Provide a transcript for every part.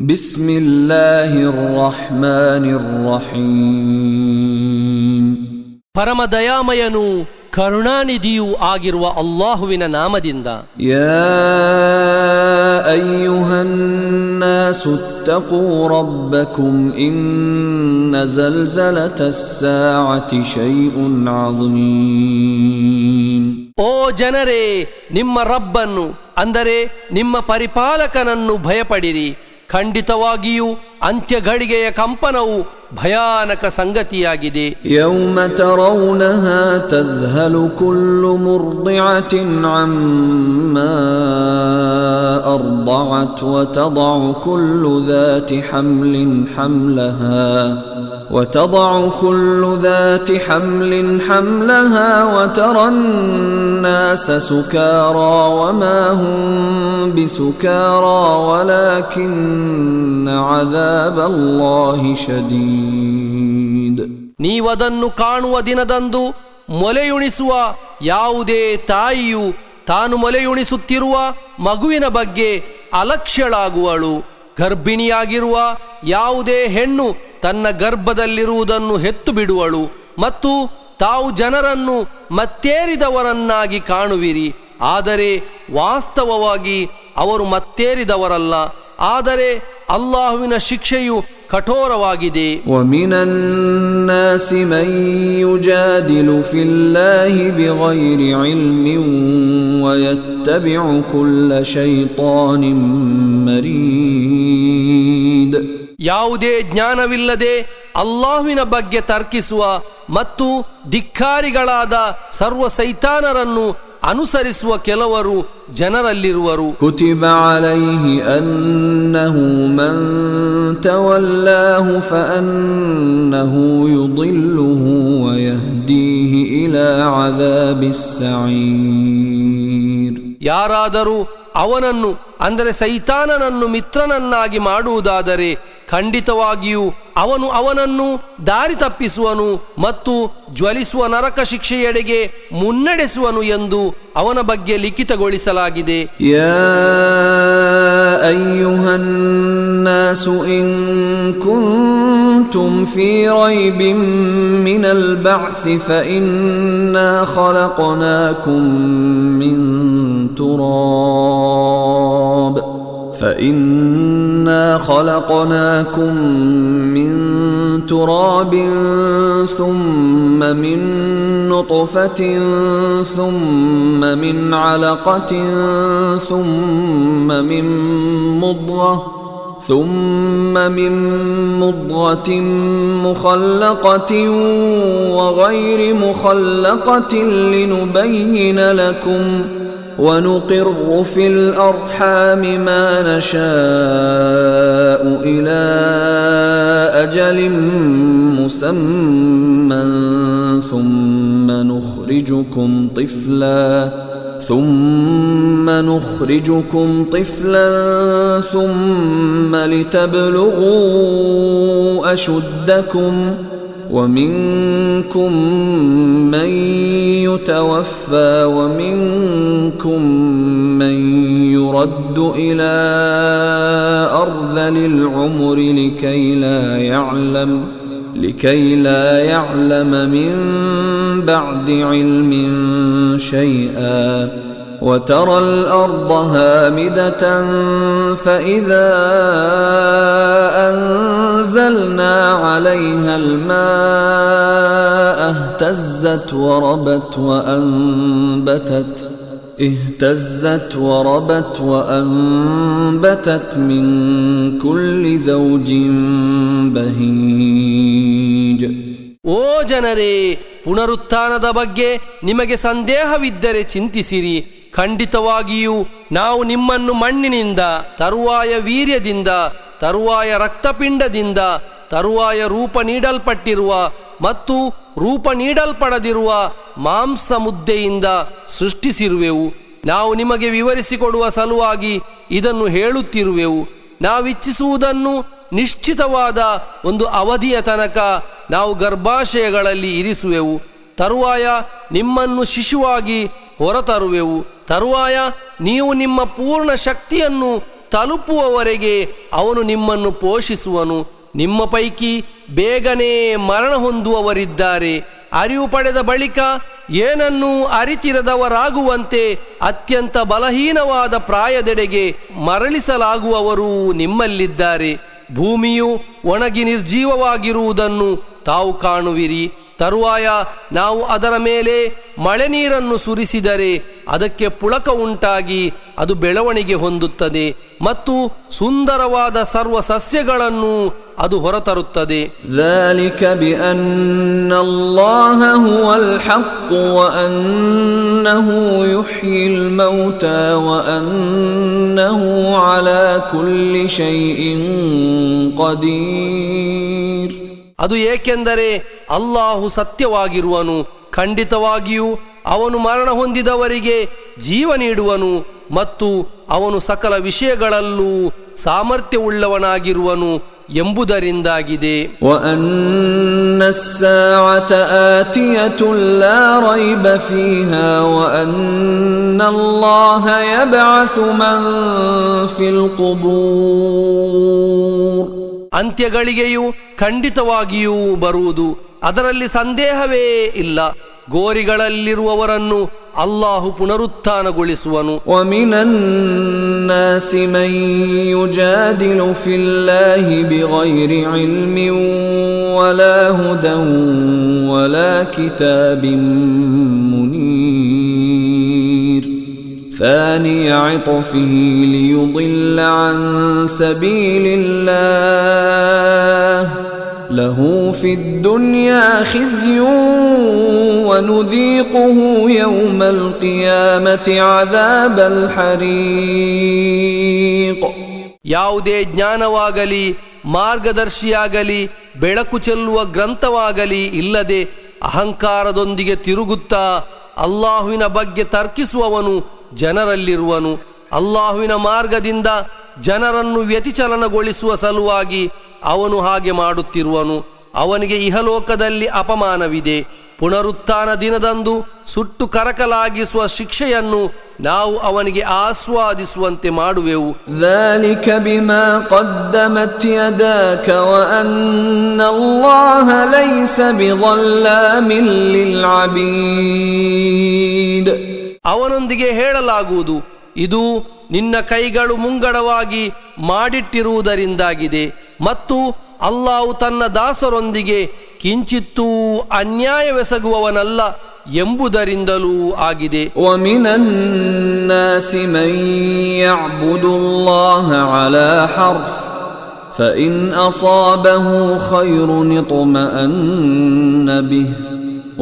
ಬಿಸ್ಮಿಲ್ಲಾಹಿರ್ ರಹ್ಮಾನಿರ್ ರಹೀಮ್. ಪರಮ ದಯಾಮಯನು ಕರುಣಾನಿಧಿಯೂ ಆಗಿರುವ ಅಲ್ಲಾಹುವಿನ ನಾಮದಿಂದ. ಯಾ ಅಯ್ಯುಹನ್ ನಾಸು ಇತ್ತಖೂ ರಬ್ಬಕುಂ ಇನ್ನ ಝಲ್ಝಲತಸ್ ಸಾಅತಿ ಶೈಉನ್ ಅಝೀಮ್. ಓ ಜನರೇ, ನಿಮ್ಮ ರಬ್ಬನ್ನು ಅಂದರೆ ನಿಮ್ಮ ಪರಿಪಾಲಕನನ್ನು ಭಯಪಡಿರಿ. ಖಂಡಿತವಾಗಿಯೂ ಅಂತ್ಯಗಳಿಗೆಯ ಕಂಪನವು ಭಯಾನಕ ಸಂಗತಿಯಾಗಿದೆ. ಯೌಮ ತರೌನಹಾ ತದ್ಹಲು ಕುಲ್ಲು ಮುರ್ದಿಅತಿನ್ ಅಮ್ಮಾ ಅರ್ದಅತ್ ವತದಅು ಕುಲ್ಲು ذات ಹಮ್ಲಿನ್ ಹಮ್ಲಹಾ وتضع كل ذات حمل حملها وترى الناس سكارى وما هم بسكارى ولكن عذاب الله شديد. ನೀವದನ್ನು ಕಾಣುವ ದಿನದಂದು ಮೊಲೆಯುಣಿಸುವ ಯಾವುದೇ ತಾಯಿಯು ತಾನು ಮೊಲೆಯುಣಿಸುತ್ತಿರುವ ಮಗುವಿನ ಬಗ್ಗೆ ಅಲಕ್ಷ್ಯಳಾಗುವಳು. ಗರ್ಭಿಣಿಯಾಗಿರುವ ಯಾವುದೇ ಹೆಣ್ಣು ತನ್ನ ಗರ್ಭದಲ್ಲಿರುವುದನ್ನು ಹೆತ್ತು ಬಿಡುವಳು. ಮತ್ತು ತಾವು ಜನರನ್ನು ಮತ್ತೇರಿದವರನ್ನಾಗಿ ಕಾಣುವಿರಿ, ಆದರೆ ವಾಸ್ತವವಾಗಿ ಅವರು ಮತ್ತೇರಿದವರಲ್ಲ. ಆದರೆ ಅಲ್ಲಾಹುವಿನ ಶಿಕ್ಷೆಯು ಕಠೋರವಾಗಿದೆ. وَمِنَ النَّاسِ مَن يُجَادِلُ فِي اللَّهِ بِغَيْرِ عِلْمٍ وَيَتَّبِعُ كُلَّ شَيْطَانٍ مَرِيدٍ. ಯಾವುದೇ ಜ್ಞಾನವಿಲ್ಲದೆ ಅಲ್ಲಾಹುವಿನ ಬಗ್ಗೆ ತರ್ಕಿಸುವ ಮತ್ತು ಧಿಕ್ಕಾರಿಗಳಾದ ಸರ್ವ ಸೈತಾನರನ್ನು ಅನುಸರಿಸುವ ಕೆಲವರು ಜನರಲ್ಲಿರುವರು. ಕುತಿಬ ಅಲೈಹಿ ಅನ್ನಹು ಮನ್ ತವಲ್ಲಾಹು ಫಅನ್ನಹು ಯುದಿಲ್ಲುಹು ವಯಹ್ದೀಹಿ ಇಲಾ ಅದಾಬಿಸ್ ಸഈರ್. ಯಾರಾದರೂ ಅವನನ್ನು ಅಂದರೆ ಸೈತಾನನನ್ನು ಮಿತ್ರನನ್ನಾಗಿ ಮಾಡುವುದಾದರೆ ಖಂಡಿತವಾಗಿಯೂ ಅವನು ಅವನನ್ನು ದಾರಿ ತಪ್ಪಿಸುವನು ಮತ್ತು ಜ್ವಲಿಸುವ ನರಕ ಶಿಕ್ಷೆಯೆಡೆಗೆ ಮುನ್ನಡೆಸುವನು ಎಂದು ಅವನ ಬಗ್ಗೆ ಲಿಖಿತಗೊಳಿಸಲಾಗಿದೆ. ಯಾ ಅಯ್ಯುಹನ್ ನಾಸು ಇನ್ ಕುಂತುಂ ಫೀ ರೈಬಿನ್ ಮಿನಲ್ ಬಅ್ಸಿ ಫಇನ್ನಾ ಖಲಕ್ನಾಕುಂ ಮಿನ್ ತುರಾಬ್ فإنا خلقناكم من تراب ثم من نطفة ثم من علقة ثم من مضغة مخلقة وغير مخلقة لنبين لكم ونقر في الأرحام ما نشاء إلى أجل مسمى ثم نخرجكم طفلا ثم لتبلغوا أشدكم ومنكم من يتوفى ومنكم من يرد إلى أرذل العمر لكي لا يعلم من بعد علم شيئا وترى الأرض هامدة فإذا أنزلنا عليها الماء اهتزت وربت من كل زوج بهيج. ಓ ಜನರೇ, ಪುನರುತ್ಥಾನದ ಬಗ್ಗೆ ನಿಮಗೆ ಸಂದೇಹವಿದ್ದರೆ ಚಿಂತಿಸಿರಿ. ಖಂಡಿತವಾಗಿಯೂ ನಾವು ನಿಮ್ಮನ್ನು ಮಣ್ಣಿನಿಂದ, ತರುವಾಯ ವೀರ್ಯದಿಂದ, ತರುವಾಯ ರಕ್ತಪಿಂಡದಿಂದ, ತರುವಾಯ ರೂಪ ನೀಡಲ್ಪಟ್ಟಿರುವ ಮತ್ತು ರೂಪ ನೀಡಲ್ಪಡದಿರುವ ಮಾಂಸ ಮುದ್ದೆಯಿಂದ ಸೃಷ್ಟಿಸಿರುವೆವು. ನಾವು ನಿಮಗೆ ವಿವರಿಸಿಕೊಡುವ ಸಲುವಾಗಿ ಇದನ್ನು ಹೇಳುತ್ತಿರುವೆವು. ನಾವಿಚ್ಛಿಸುವುದನ್ನು ನಿಶ್ಚಿತವಾದ ಒಂದು ಅವಧಿಯ ತನಕ ನಾವು ಗರ್ಭಾಶಯಗಳಲ್ಲಿ ಇರಿಸುವೆವು. ತರುವಾಯ ನಿಮ್ಮನ್ನು ಶಿಶುವಾಗಿ ಹೊರತರುವೆವು. ತರುವಾಯ ನೀವು ನಿಮ್ಮ ಪೂರ್ಣ ಶಕ್ತಿಯನ್ನು ತಲುಪುವವರೆಗೆ ಅವನು ನಿಮ್ಮನ್ನು ಪೋಷಿಸುವನು. ನಿಮ್ಮ ಪೈಕಿ ಬೇಗನೆ ಮರಣ ಹೊಂದುವವರಿದ್ದಾರೆ. ಅರಿವು ಪಡೆದ ಬಳಿಕ ಏನನ್ನೂ ಅರಿತಿರದವರಾಗುವಂತೆ ಅತ್ಯಂತ ಬಲಹೀನವಾದ ಪ್ರಾಯದೆಡೆಗೆ ಮರಳಿಸಲಾಗುವವರು ನಿಮ್ಮಲ್ಲಿದ್ದಾರೆ. ಭೂಮಿಯು ಒಣಗಿ ನಿರ್ಜೀವವಾಗಿರುವುದನ್ನು ತಾವು ಕಾಣುವಿರಿ. ತರುವಾಯ ನಾವು ಅದರ ಮೇಲೆ ಮಳೆ ನೀರನ್ನು ಸುರಿಸಿದರೆ ಅದಕ್ಕೆ ಪುಳಕ ಉಂಟಾಗಿ ಅದು ಬೆಳವಣಿಗೆ ಹೊಂದುತ್ತದೆ ಮತ್ತು ಸುಂದರವಾದ ಸರ್ವ ಸಸ್ಯಗಳನ್ನು ಅದು ಹೊರತರುತ್ತದೆ. ذلك بأن الله هو الحق وأنه يحيي الموتى وأنه على كل شيء قدير. ಅದು ಏಕೆಂದರೆ ಅಲ್ಲಾಹು ಸತ್ಯವಾಗಿರುವನು, ಖಂಡಿತವಾಗಿಯೂ ಅವನು ಮರಣ ಹೊಂದಿದವರಿಗೆ ಜೀವ ನೀಡುವನು ಮತ್ತು ಅವನು ಸಕಲ ವಿಷಯಗಳಲ್ಲೂ ಸಾಮರ್ಥ್ಯವುಳ್ಳವನಾಗಿರುವನು ಎಂಬುದರಿಂದಾಗಿದೆ. وأن الساعة آتية لا ريب فيها وأن الله يبعث من في القبور. ಅಂತ್ಯಗಳಿಗೆಯೂ ಖಂಡಿತವಾಗಿಯೂ ಬರುವುದು, ಅದರಲ್ಲಿ ಸಂದೇಹವೇ ಇಲ್ಲ. ಗೋರಿಗಳಲ್ಲಿರುವವರನ್ನು ಅಲ್ಲಾಹು ಪುನರುತ್ಥಾನಗೊಳಿಸುವನು. ومن الناس من يجادل في الله بغير علم ولا هدى ولا كتاب منير ثاني عطفه ليضل عن سبيل الله له في الدنيا خزي ونذيقه يوم القيامة عذاب الحريق. ಯಾವುದೇ ಜ್ಞಾನವಾಗಲಿ ಮಾರ್ಗದರ್ಶಿಯಾಗಲಿ ಬೆಳಕು ಚೆಲ್ಲುವ ಗ್ರಂಥವಾಗಲಿ ಇಲ್ಲದೆ ಅಹಂಕಾರದೊಂದಿಗೆ ತಿರುಗುತ್ತಾ ಅಲ್ಲಾಹುವಿನ ಬಗ್ಗೆ ತರ್ಕಿಸುವವನು ಜನರಲ್ಲಿರುವನು. ಅಲ್ಲಾಹುವಿನ ಮಾರ್ಗದಿಂದ ಜನರನ್ನು ವ್ಯತಿಚಲನಗೊಳಿಸುವ ಸಲುವಾಗಿ ಅವನು ಹಾಗೆ ಮಾಡುತ್ತಿರುವನು. ಅವನಿಗೆ ಇಹಲೋಕದಲ್ಲಿ ಅಪಮಾನವಿದೆ. ಪುನರುತ್ಥಾನ ದಿನದಂದು ಸುಟ್ಟು ಕರಕಲಾಗಿಸುವ ಶಿಕ್ಷೆಯನ್ನು ನಾವು ಅವನಿಗೆ ಆಸ್ವಾದಿಸುವಂತೆ ಮಾಡುವೆವು. ذلك بما قدمت يداك وأن الله ليس بظلام للعبيد. ಅವನೊಂದಿಗೆ ಹೇಳಲಾಗುವುದು, ಇದು ನಿನ್ನ ಕೈಗಳು ಮುಂಗಡವಾಗಿ ಮಾಡಿಟ್ಟಿರುವುದರಿಂದಾಗಿದೆ ಮತ್ತು ಅಲ್ಲಾಹು ತನ್ನ ದಾಸರೊಂದಿಗೆ ಕಿಂಚಿತ್ತೂ ಅನ್ಯಾಯವೆಸಗುವವನಲ್ಲ ಎಂಬುದರಿಂದಲೂ ಆಗಿದೆ. ومن الناس من يعبد الله على حرف فإن أصابه خير اطمأن به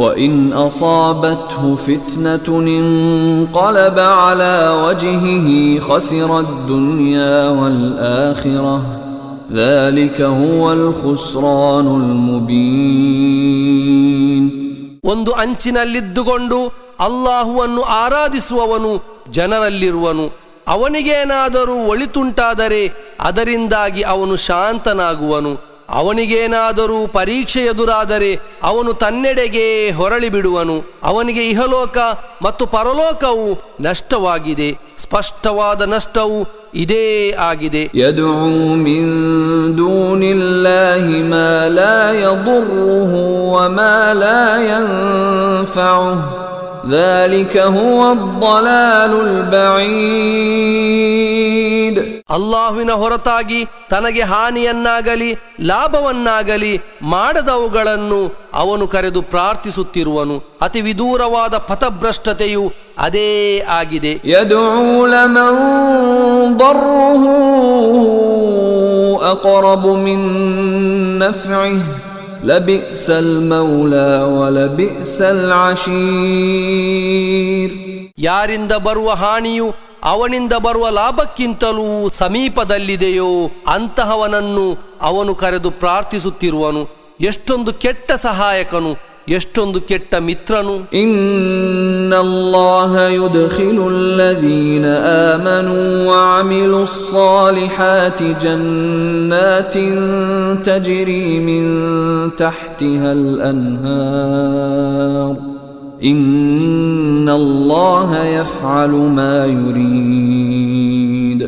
وإن أصابته فتنة انقلب على وجهه خسر الدنيا والآخرة ذلك هو الخسران المبين. ಒಂದು ಅಂಚಿನಲ್ಲಿದ್ದುಕೊಂಡು ಅಲ್ಲಾಹುವನ್ನು ಆರಾಧಿಸುವವನು ಜನರಲ್ಲಿರುವನು. ಅವನಿಗೇನಾದರೂ ಒಳಿತುಂಟಾದರೆ ಅದರಿಂದಾಗಿ ಅವನು ಶಾಂತನಾಗುವನು. ಅವನಿಗೇನಾದರೂ ಪರೀಕ್ಷೆ ಎದುರಾದರೆ ಅವನು ತನ್ನೆಡೆಗೆ ಹೊರಳಿ ಬಿಡುವನು. ಅವನಿಗೆ ಇಹಲೋಕ ಮತ್ತು ಪರಲೋಕವು ನಷ್ಟವಾಗಿದೆ. ಸ್ಪಷ್ಟವಾದ ನಷ್ಟವು ಇದೇ ಆಗಿದೆ. ಯದ್ಉ ಮಿನ್ ದೂನಿಲ್ಲಾಹಿ ಮಾ ಲಾ ಯದುರ್ರುಹು ವಮಾ ಲಾ ಯನ್ಫഉಹು ذلك هو الضلال البعيد. ಅಲ್ಲಾಹುವಿನ ಹೊರತಾಗಿ ತನಗೆ ಹಾನಿಯನ್ನಾಗಲಿ ಲಾಭವನ್ನಾಗಲಿ ಮಾಡದವುಗಳನ್ನು ಅವನು ಕರೆದು ಪ್ರಾರ್ಥಿಸುತ್ತಿರುವನು. ಅತಿ ವಿದೂರವಾದ ಪಥಭ್ರಷ್ಟತೆಯು ಅದೇ ಆಗಿದೆ. ಯದ್ಉ ಲಮನ್ ضرಹು ಅಕ್ರಬು ಮಿನ್ ನಫ್ಇಹಿ لبئس المولى ولبئس العشير. ಯಾರಿಂದ ಬರುವ ಹಾನಿಯು ಅವನಿಂದ ಬರುವ ಲಾಭಕ್ಕಿಂತಲೂ ಸಮೀಪದಲ್ಲಿದೆಯೋ ಅಂತಹವನನ್ನು ಅವನು ಕರೆದು ಪ್ರಾರ್ಥಿಸುತ್ತಿರುವನು. ಎಷ್ಟೊಂದು ಕೆಟ್ಟ ಸಹಾಯಕನು, ಎಷ್ಟೊಂದು ಕೆಟ್ಟ ಮಿತ್ರನು. ಇನ್ನಲ್ಲಾಹ ಯುದ್ಖಿಲುಲ್ ಲದೀನ ಆಮನೂ ವಅಮಿಲುಸ್ ಸಾಲಿಹಾತಿ ಜನ್ನಾತಿನ್ ತಜ್ರಿ ಮಿನ್ ತಹ್ತಿಹಲ್ ಅನ್ಹಾರ್ ಇನ್ನಲ್ಲಾಹ ಯಫ್ಅಲು ಮಾ ಯುರೀದ್.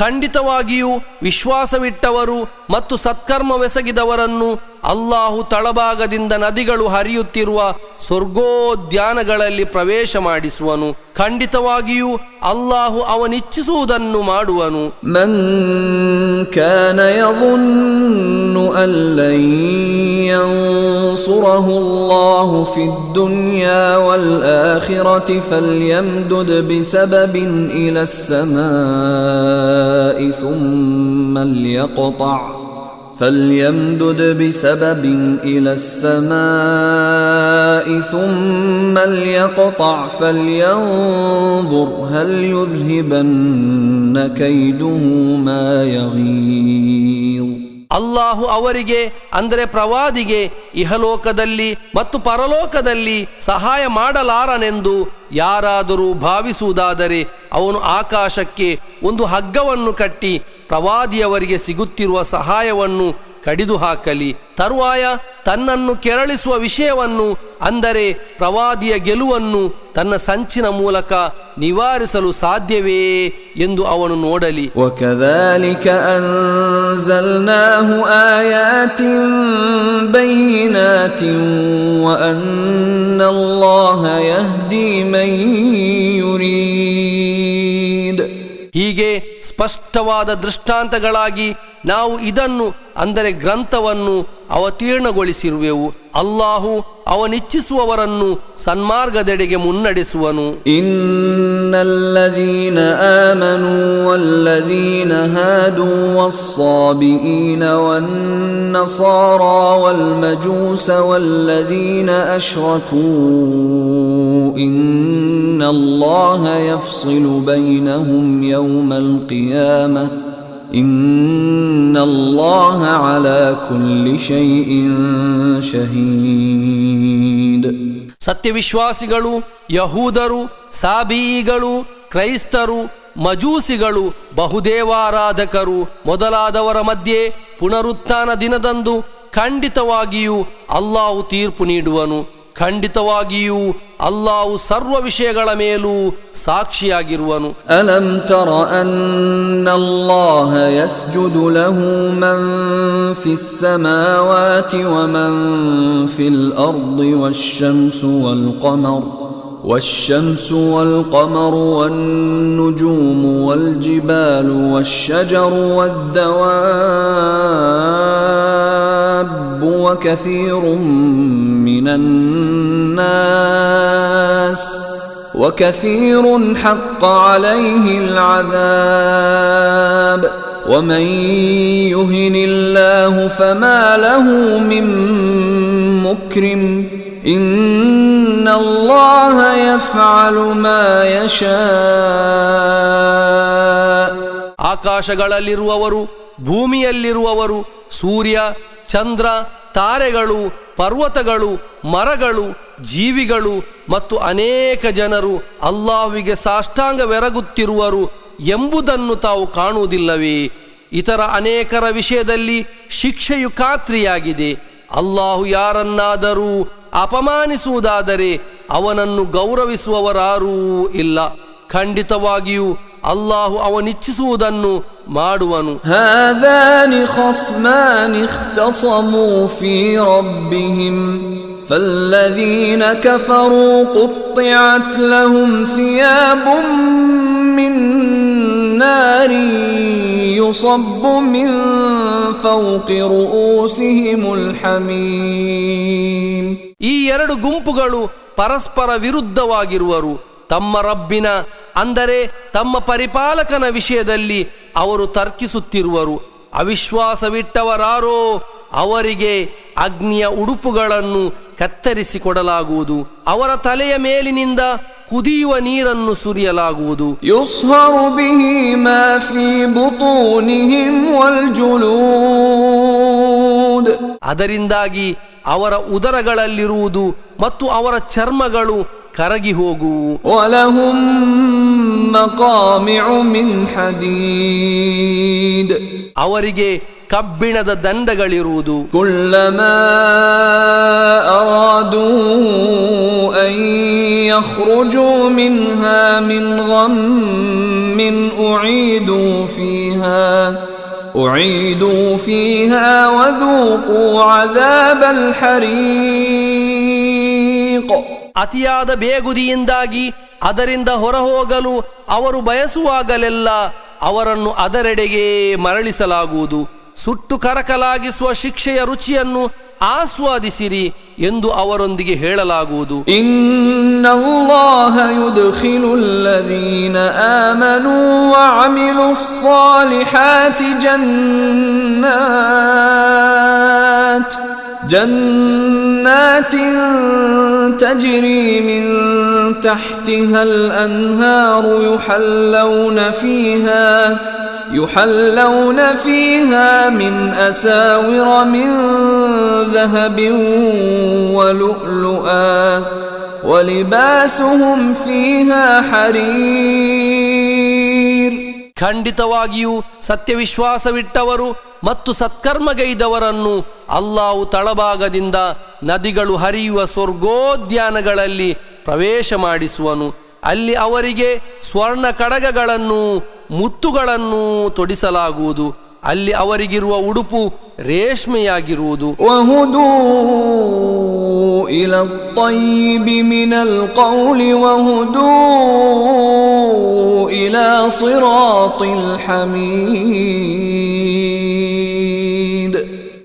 ಖಂಡಿತವಾಗಿಯೂ ವಿಶ್ವಾಸವಿಟ್ಟವರು ಮತ್ತು ಸತ್ಕರ್ಮವೆಸಗಿದವರನ್ನು ಅಲ್ಲಾಹು ತಳಭಾಗದಿಂದ ನದಿಗಳು ಹರಿಯುತ್ತಿರುವ ಸ್ವರ್ಗೋದ್ಯಾನಗಳಲ್ಲಿ ಪ್ರವೇಶ ಮಾಡಿಸುವನು. ಖಂಡಿತವಾಗಿಯೂ ಅಲ್ಲಾಹು ಅವನಿಚ್ಛಿಸುವುದನ್ನು ಮಾಡುವನು. ಮನ್ ಕಾನ ಯظುನ್ನು ಅನ್ ಲನ್ ಯನ್ಸುರಹು ಅಲ್ಲಾಹು ಫಿದ್ ದುನ್ಯಾ ವಲ್ ಆಖಿರತಿ ಫಲ್ಯಮ್ದುದ್ ಬಿಸಬಬಿನ್ ಇಲಸ್ ಸಮಾಇ فليمدد بسبب إلى السماء ثم ليقطع فلينظر هل يذهبن كيده ما يغيظ. ಅಲ್ಲಾಹು ಅವರಿಗೆ ಅಂದರೆ ಪ್ರವಾದಿಗೆ ಇಹಲೋಕದಲ್ಲಿ ಮತ್ತು ಪರಲೋಕದಲ್ಲಿ ಸಹಾಯ ಮಾಡಲಾರನೆಂದು ಯಾರಾದರೂ ಭಾವಿಸುವುದಾದರೆ ಅವನು ಆಕಾಶಕ್ಕೆ ಒಂದು ಹಗ್ಗವನ್ನು ಕಟ್ಟಿ ಪ್ರವಾದಿಯವರಿಗೆ ಸಿಗುತ್ತಿರುವ ಸಹಾಯವನ್ನು ಕಡಿದು ಹಾಕಲಿ. ತರುವಾಯ ತನ್ನನ್ನು ಕೆರಳಿಸುವ ವಿಷಯವನ್ನು ಅಂದರೆ ಪ್ರವಾದಿಯ ಗೆಲುವನ್ನು ತನ್ನ ಸಂಚಿನ ಮೂಲಕ ನಿವಾರಿಸಲು ಸಾಧ್ಯವೇ ಎಂದು ಅವನು ನೋಡಲಿ. وَكَذَلِكَ أَنزَلْنَاهُ آيَاتٍ بَيِّنَاتٍ وَأَنَّ اللَّهَ يَهْدِي مَن يُرِيدُ. ಹೀಗೆ ಸ್ಪಷ್ಟವಾದ ದೃಷ್ಟಾಂತಗಳಾಗಿ ನಾವು ಇದನ್ನು ಅಂದರೆ ಗ್ರಂಥವನ್ನು ಅವತೀರ್ಣಗೊಳಿಸಿರುವೆವು. ಅಲ್ಲಾಹು ಅವನಿಚ್ಛಿಸುವವರನ್ನು ಸನ್ಮಾರ್ಗದೆಡೆಗೆ ಮುನ್ನಡೆಸುವನು. ಇನ್ನಲ್ಲದೀನ ಆಮನು ವಲ್ಲದೀನ ಹಾದು ವಸ್ಸಾಬಿಈನ ವನ್ನಸಾರಾ ವಲ್ಮಜೂಸ ವಲ್ಲದೀನ ಅಶ್ರಕೂ ಇನ್ನಲ್ಲಾಹ ಯಫ್ಸಿಲು ಬೈನಹುಂ ಯೌಮಲ್ ಕಿಯಾಮಹ ಇನ್ನಲ್ಲಾಹ ಅಲಾ ಕುಲ್ಲಿ ಶೈಇನ್ ಶಹೀದ್. ಸತ್ಯವಿಶ್ವಾಸಿಗಳು, ಯಹೂದರು, ಸಾಬೀಗಳು, ಕ್ರೈಸ್ತರು, ಮಜೂಸಿಗಳು, ಬಹುದೇವಾರಾಧಕರು ಮೊದಲಾದವರ ಮಧ್ಯೆ ಪುನರುತ್ಥಾನ ದಿನದಂದು ಖಂಡಿತವಾಗಿಯೂ ಅಲ್ಲಾಹು ತೀರ್ಪು ನೀಡುವನು. ಖಂಡಿತವಾಗಿಯೂ ಅಲ್ಲಾಹು ಸರ್ವ ವಿಷಯಗಳ ಮೇಲೂ ಸಾಕ್ಷಿಯಾಗಿರುವನು. ಅಲಂ ತರ ಅನ್ನಲ್ಲಾಹ ಯಸ್ಜುದು ಲಹು ಮನ್ ಫಿಸ್ ಸಮಾವಾತಿ ವಮನ್ ಫಿಲ್ ಅರ್ದಿ والشمس والقمر والنجوم والجبال والشجر والدواب وكثير من الناس وكثير حق عليه العذاب ومن يهن الله فما له من مكرم إن الله يفعل ما يشاء. ಆಕಾಶಗಳಲ್ಲಿರುವವರು, ಭೂಮಿಯಲ್ಲಿರುವವರು, ಸೂರ್ಯ, ಚಂದ್ರ, ತಾರೆಗಳು, ಪರ್ವತಗಳು, ಮರಗಳು, ಜೀವಿಗಳು ಮತ್ತು ಅನೇಕ ಜನರು ಅಲ್ಲಾಹುವಿಗೆ ಸಾಷ್ಟಾಂಗವೆರಗುತ್ತಿರುವರು ಎಂಬುದನ್ನು ತಾವು ಕಾಣುವುದಿಲ್ಲವೇ? ಇತರ ಅನೇಕರ ವಿಷಯದಲ್ಲಿ ಶಿಕ್ಷೆಯು ಖಾತ್ರಿಯಾಗಿದೆ. ಅಲ್ಲಾಹು ಯಾರನ್ನಾದರೂ ಅಪಮಾನಿಸುವುದಾದರೆ ಅವನನ್ನು ಗೌರವಿಸುವವರಾರೂ ಇಲ್ಲ. ಖಂಡಿತವಾಗಿಯೂ ಅಲ್ಲಾಹು ಅವನಿಚ್ಛಿಸುವುದನ್ನು ಮಾಡುವನು. ಹಾದಾನಿ ಖಸ್ಮಾನಿ ಇಖ್ತಸಮೂ ಫೀ ರಬ್ಬಿಹಿಂ ಫಲ್ಲದೀನ ಕಫರೂ ಕುತ್ತಿಅತ್ ಲಹುಂ ಥಿಯಾಬುಂ ಮಿನ್ ನಾರಿ ಯುಸಬ್ಬು ಮಿನ್ ಫೌಕಿ ರುಊಸಿಹಿಮುಲ್ ಹಮೀಮ್. ಈ ಎರಡು ಗುಂಪುಗಳು ಪರಸ್ಪರ ವಿರುದ್ಧವಾಗಿರುವರು. ತಮ್ಮ ರಬ್ಬಿನ ಅಂದರೆ ತಮ್ಮ ಪರಿಪಾಲಕನ ವಿಷಯದಲ್ಲಿ ಅವರು ತರ್ಕಿಸುತ್ತಿರುವರು. ಅವಿಶ್ವಾಸವಿಟ್ಟವರಾರೋ ಅವರಿಗೆ ಅಗ್ನಿಯ ಉಡುಪುಗಳನ್ನು ಕತ್ತರಿಸಿಕೊಡಲಾಗುವುದು. ಅವರ ತಲೆಯ ಮೇಲಿನಿಂದ ಕುದಿಯುವ ನೀರನ್ನು ಸುರಿಯಲಾಗುವುದು. ಯುಸ್ಹರು ಬಿಹಿ ಮಾ ಫೀ ಬುತೂನಿಹಿಂ ವಲ್ ಜುಲೂದ್. ಅದರಿಂದಾಗಿ ಅವರ ಉದರಗಳಲ್ಲಿರುವುದು ಮತ್ತು ಅವರ ಚರ್ಮಗಳು ಕರಗಿ ಹೋಗುವು. ವಲಹುಂ ಮಕಾಮಿഉ ಮಿನ್ ಹದೀದ್. ಅವರಿಗೆ ಕಬ್ಬಿಣದ ದಂಡಗಳಿರುವುದು. كلما أرادوا أن يخرجوا منها من غم أعيدوا فيها وذوقوا عذاب الحريق. ಅತಿಯಾದ ಬೇಗುದಿಯಿಂದಾಗಿ ಅದರಿಂದ ಹೊರಹೋಗಲು ಅವರು ಬಯಸುವಾಗಲೆಲ್ಲ ಅವರನ್ನು ಅದರೆಡೆಗೆ ಮರಳಿಸಲಾಗುವುದು. ಸುಟ್ಟು ಕರಕಲಾಗಿಸುವ ಶಿಕ್ಷೆಯ ರುಚಿಯನ್ನು ಆಸ್ವಾದಿಸಿರಿ ಎಂದು ಅವರೊಂದಿಗೆ ಹೇಳಲಾಗುವುದು. ಇನ್ನಲ್ಲಾಹ ಯುದ್ಖಿಲುಲ್ಲದೀನ ಆಮನೂ ವಅಮಿಲುಸ್ ಸಾಲಿಹಾತಿ ಜನ್ನಾತಿನ್ ತಜ್ರಿ ಮಿನ್ ತಹ್ತಿಹಲ್ ಅನ್ಹಾರು يحلون فيها من أساور من ذهب ولؤلؤا ولباسهم فيها حرير. ಖಂಡಿತವಾಗಿಯೂ ಸತ್ಯವಿಶ್ವಾಸವಿಟ್ಟವರು ಮತ್ತು ಸತ್ಕರ್ಮಗೈದವರನ್ನು ಅಲ್ಲಾಹು ತಳಭಾಗದಿಂದ ನದಿಗಳು ಹರಿಯುವ ಸ್ವರ್ಗೋದ್ಯಾನಗಳಲ್ಲಿ ಪ್ರವೇಶ ಮಾಡಿಸುವನು. ಅಲ್ಲಿ ಅವರಿಗೆ ಸ್ವರ್ಣ ಕಡಗಗಳನ್ನು ಮುತ್ತುಗಳನ್ನು ತೊಡಿಸಲಾಗುವುದು. ಅಲ್ಲಿ ಅವರಿಗಿರುವ ಉಡುಪು ರೇಷ್ಮೆಯಾಗಿರುವುದು. ವಹುದೂ ಇಲಾ ತ್ತಯ್ಯಿಬಿ ಮಿನಲ್ ಕೌಲಿ ವಹುದೂ ಇಲಾ ಸಿರಾತಿಲ್ ಹಮೀದ್.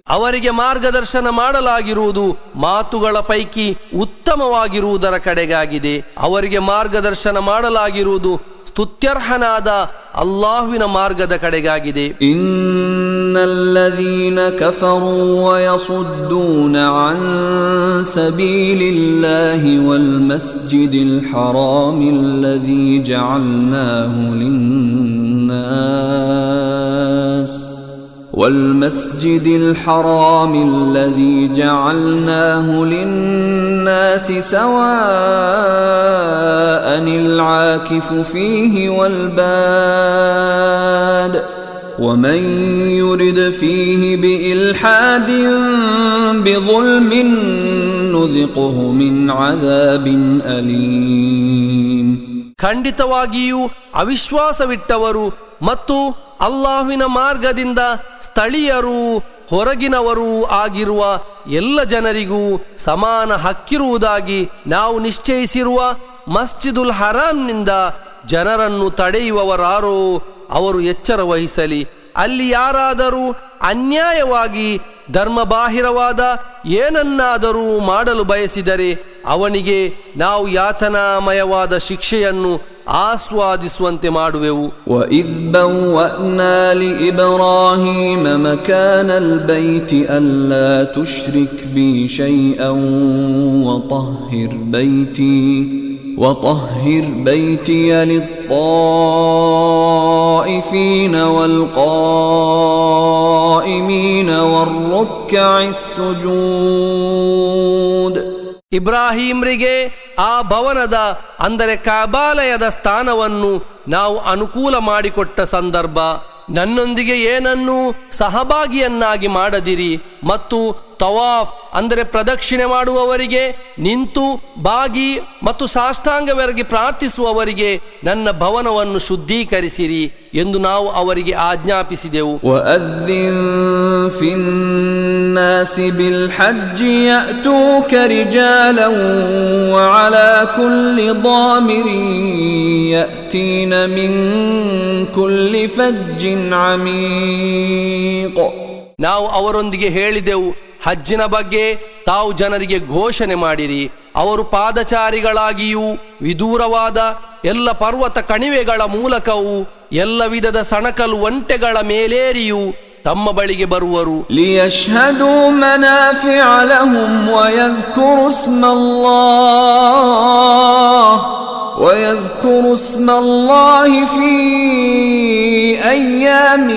ಅವರಿಗೆ ಮಾರ್ಗದರ್ಶನ ಮಾಡಲಾಗಿರುವುದು ಮಾತುಗಳ ಪೈಕಿ ಉತ್ತಮವಾಗಿರುವುದರ ಕಡೆಗಾಗಿದೆ. ಅವರಿಗೆ ಮಾರ್ಗದರ್ಶನ ಮಾಡಲಾಗಿರುವುದು ಸ್ತುತ್ಯರ್ಹನಾದ ಅಲ್ಲಾಹುವಿನ ಮಾರ್ಗದ ಕಡೆಗಾಗಿದೆ. ಇನ್ನಲ್ಲದೀನ ಕಫರೂ ವಯಸುದ್ದೂನ ಅನ್ ಸಬೀಲಿಲ್ಲಾಹಿ ವಲ್ ಮಸ್ಜಿದಿಲ್ ಹರಾಮಿಲ್ಲದೀ ಜಅಲ್ನಾಹು ಲಿನ್ನಾಸ್ والمسجد الحرام الذي جعلناه للناس سواء العاكف فيه والباد ومن يرد فيه بإلحاد بظلم نذقه من عذاب أليم. ಖಂಡಿತವಾಗಿಯೂ ಅವಿಶ್ವಾಸವಿಟ್ಟವರು ಮತ್ತು ಅಲ್ಲಾಹುವಿನ ಮಾರ್ಗದಿಂದ ಸ್ಥಳೀಯರೂ ಹೊರಗಿನವರೂ ಆಗಿರುವ ಎಲ್ಲ ಜನರಿಗೂ ಸಮಾನ ಹಕ್ಕಿರುವುದಾಗಿ ನಾವು ನಿಶ್ಚಯಿಸಿರುವ ಮಸ್ಜಿದುಲ್ ಹರಾಮ್ನಿಂದ ಜನರನ್ನು ತಡೆಯುವವರಾರೋ ಅವರು ಎಚ್ಚರ ವಹಿಸಲಿ. ಅಲ್ಲಿ ಯಾರಾದರೂ ಅನ್ಯಾಯವಾಗಿ ಧರ್ಮಬಾಹಿರವಾದ ಏನನ್ನಾದರೂ ಮಾಡಲು ಬಯಸಿದರೆ ಅವನಿಗೆ ನಾವು ಯಾತನಾಮಯವಾದ ಶಿಕ್ಷೆಯನ್ನು ಆಸ್ವಾದಿಸುವಂತೆ ಮಾಡುವೆವು. وَإِذْ بَوَّأْنَا لِإِبْرَاهِيمَ مَكَانَ الْبَيْتِ أَلَّا تُشْرِكْ بِي شَيْئًا وَطَهِّرْ بَيْتِيَ لِلطَّائِفِينَ وَالْقَائِمِينَ وَالرُّكَّعِ السُّجُودِ. ಇಬ್ರಾಹಿಂರಿಗೆ ಆ ಭವನದ ಅಂದರೆ ಕಾಬಾಲಯದ ಸ್ಥಾನವನ್ನು ನಾವು ಅನುಕೂಲ ಮಾಡಿಕೊಟ್ಟ ಸಂದರ್ಭ, ನನ್ನೊಂದಿಗೆ ಏನನ್ನೂ ಸಹಭಾಗಿಯನ್ನಾಗಿ ಮಾಡದಿರಿ ಮತ್ತು ತವಾಫ್ ಅಂದರೆ ಪ್ರದಕ್ಷಿಣೆ ಮಾಡುವವರಿಗೆ, ನಿಂತು ಬಾಗಿ ಮತ್ತು ಸಾಷ್ಟಾಂಗವೆರಗಿ ಪ್ರಾರ್ಥಿಸುವವರಿಗೆ ನನ್ನ ಭವನವನ್ನು ಶುದ್ಧೀಕರಿಸಿರಿ ಎಂದು ನಾವು ಅವರಿಗೆ ಆಜ್ಞಾಪಿಸಿದೆವು. وَأَذِّن فِي النَّاسِ بِالْحَجِّ يَأْتُوكَ رِجَالًا وَعَلَى كُلِّ ضَامِرٍ يَأْتِينَ مِنْ كُلِّ فَجٍّ عَمِيقٍ. ನಾವು ಅವರೊಂದಿಗೆ ಹೇಳಿದೆವು, ಹಜ್ಜಿನ ಬಗ್ಗೆ ತಾವು ಜನರಿಗೆ ಘೋಷಣೆ ಮಾಡಿರಿ. ಅವರು ಪಾದಚಾರಿಗಳಾಗಿಯೂ ವಿದೂರವಾದ ಎಲ್ಲ ಪರ್ವತ ಕಣಿವೆಗಳ ಮೂಲಕವೂ ಎಲ್ಲ ವಿಧದ ಸಣಕಲು ಒಂಟೆಗಳ ಮೇಲೇರಿಯೂ ತಮ್ಮ ಬಳಿಗೆ ಬರುವರು. ಲಿಯಶ್ಹದೂ ಮನಾಫಿಅ ಲಹುಂ ويذكروا اسم الله في أيام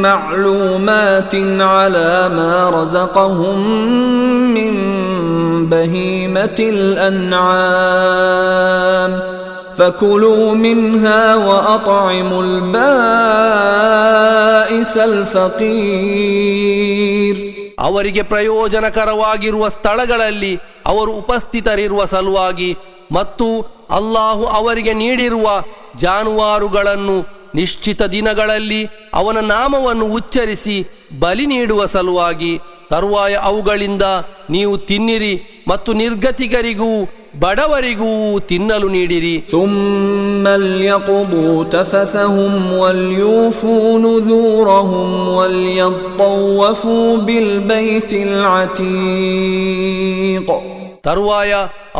معلومات على ما رزقهم من بهيمة الأنعام فكلوا منها وأطعموا البائس بائس الفقير ಅವರಿಗೆ ಪ್ರಯೋಜನಕರವಾಗಿರುವ ಸ್ಥಳಗಳಲ್ಲಿ ಅವರು ಉಪಸ್ಥಿತರಿರುವ ಸಲುವಾಗಿ ಮತ್ತು ಅಲ್ಲಾಹು ಅವರಿಗೆ ನೀಡಿರುವ ಜಾನುವಾರುಗಳನ್ನು ನಿಶ್ಚಿತ ದಿನಗಳಲ್ಲಿ ಅವನ ನಾಮವನ್ನು ಉಚ್ಚರಿಸಿ ಬಲಿ ನೀಡುವ ಸಲುವಾಗಿ ತರುವಾಯ ಅವುಗಳಿಂದ ನೀವು ತಿನ್ನಿರಿ ಮತ್ತು ನಿರ್ಗತಿಕರಿಗೂ ಬಡವರಿಗೂ ತಿನ್ನಲು ನೀಡಿರಿ. ثم ليقضوا تفثهم وليوفوا نذورهم وليطوفوا بالبيت العتيق. ತರುವಾಯ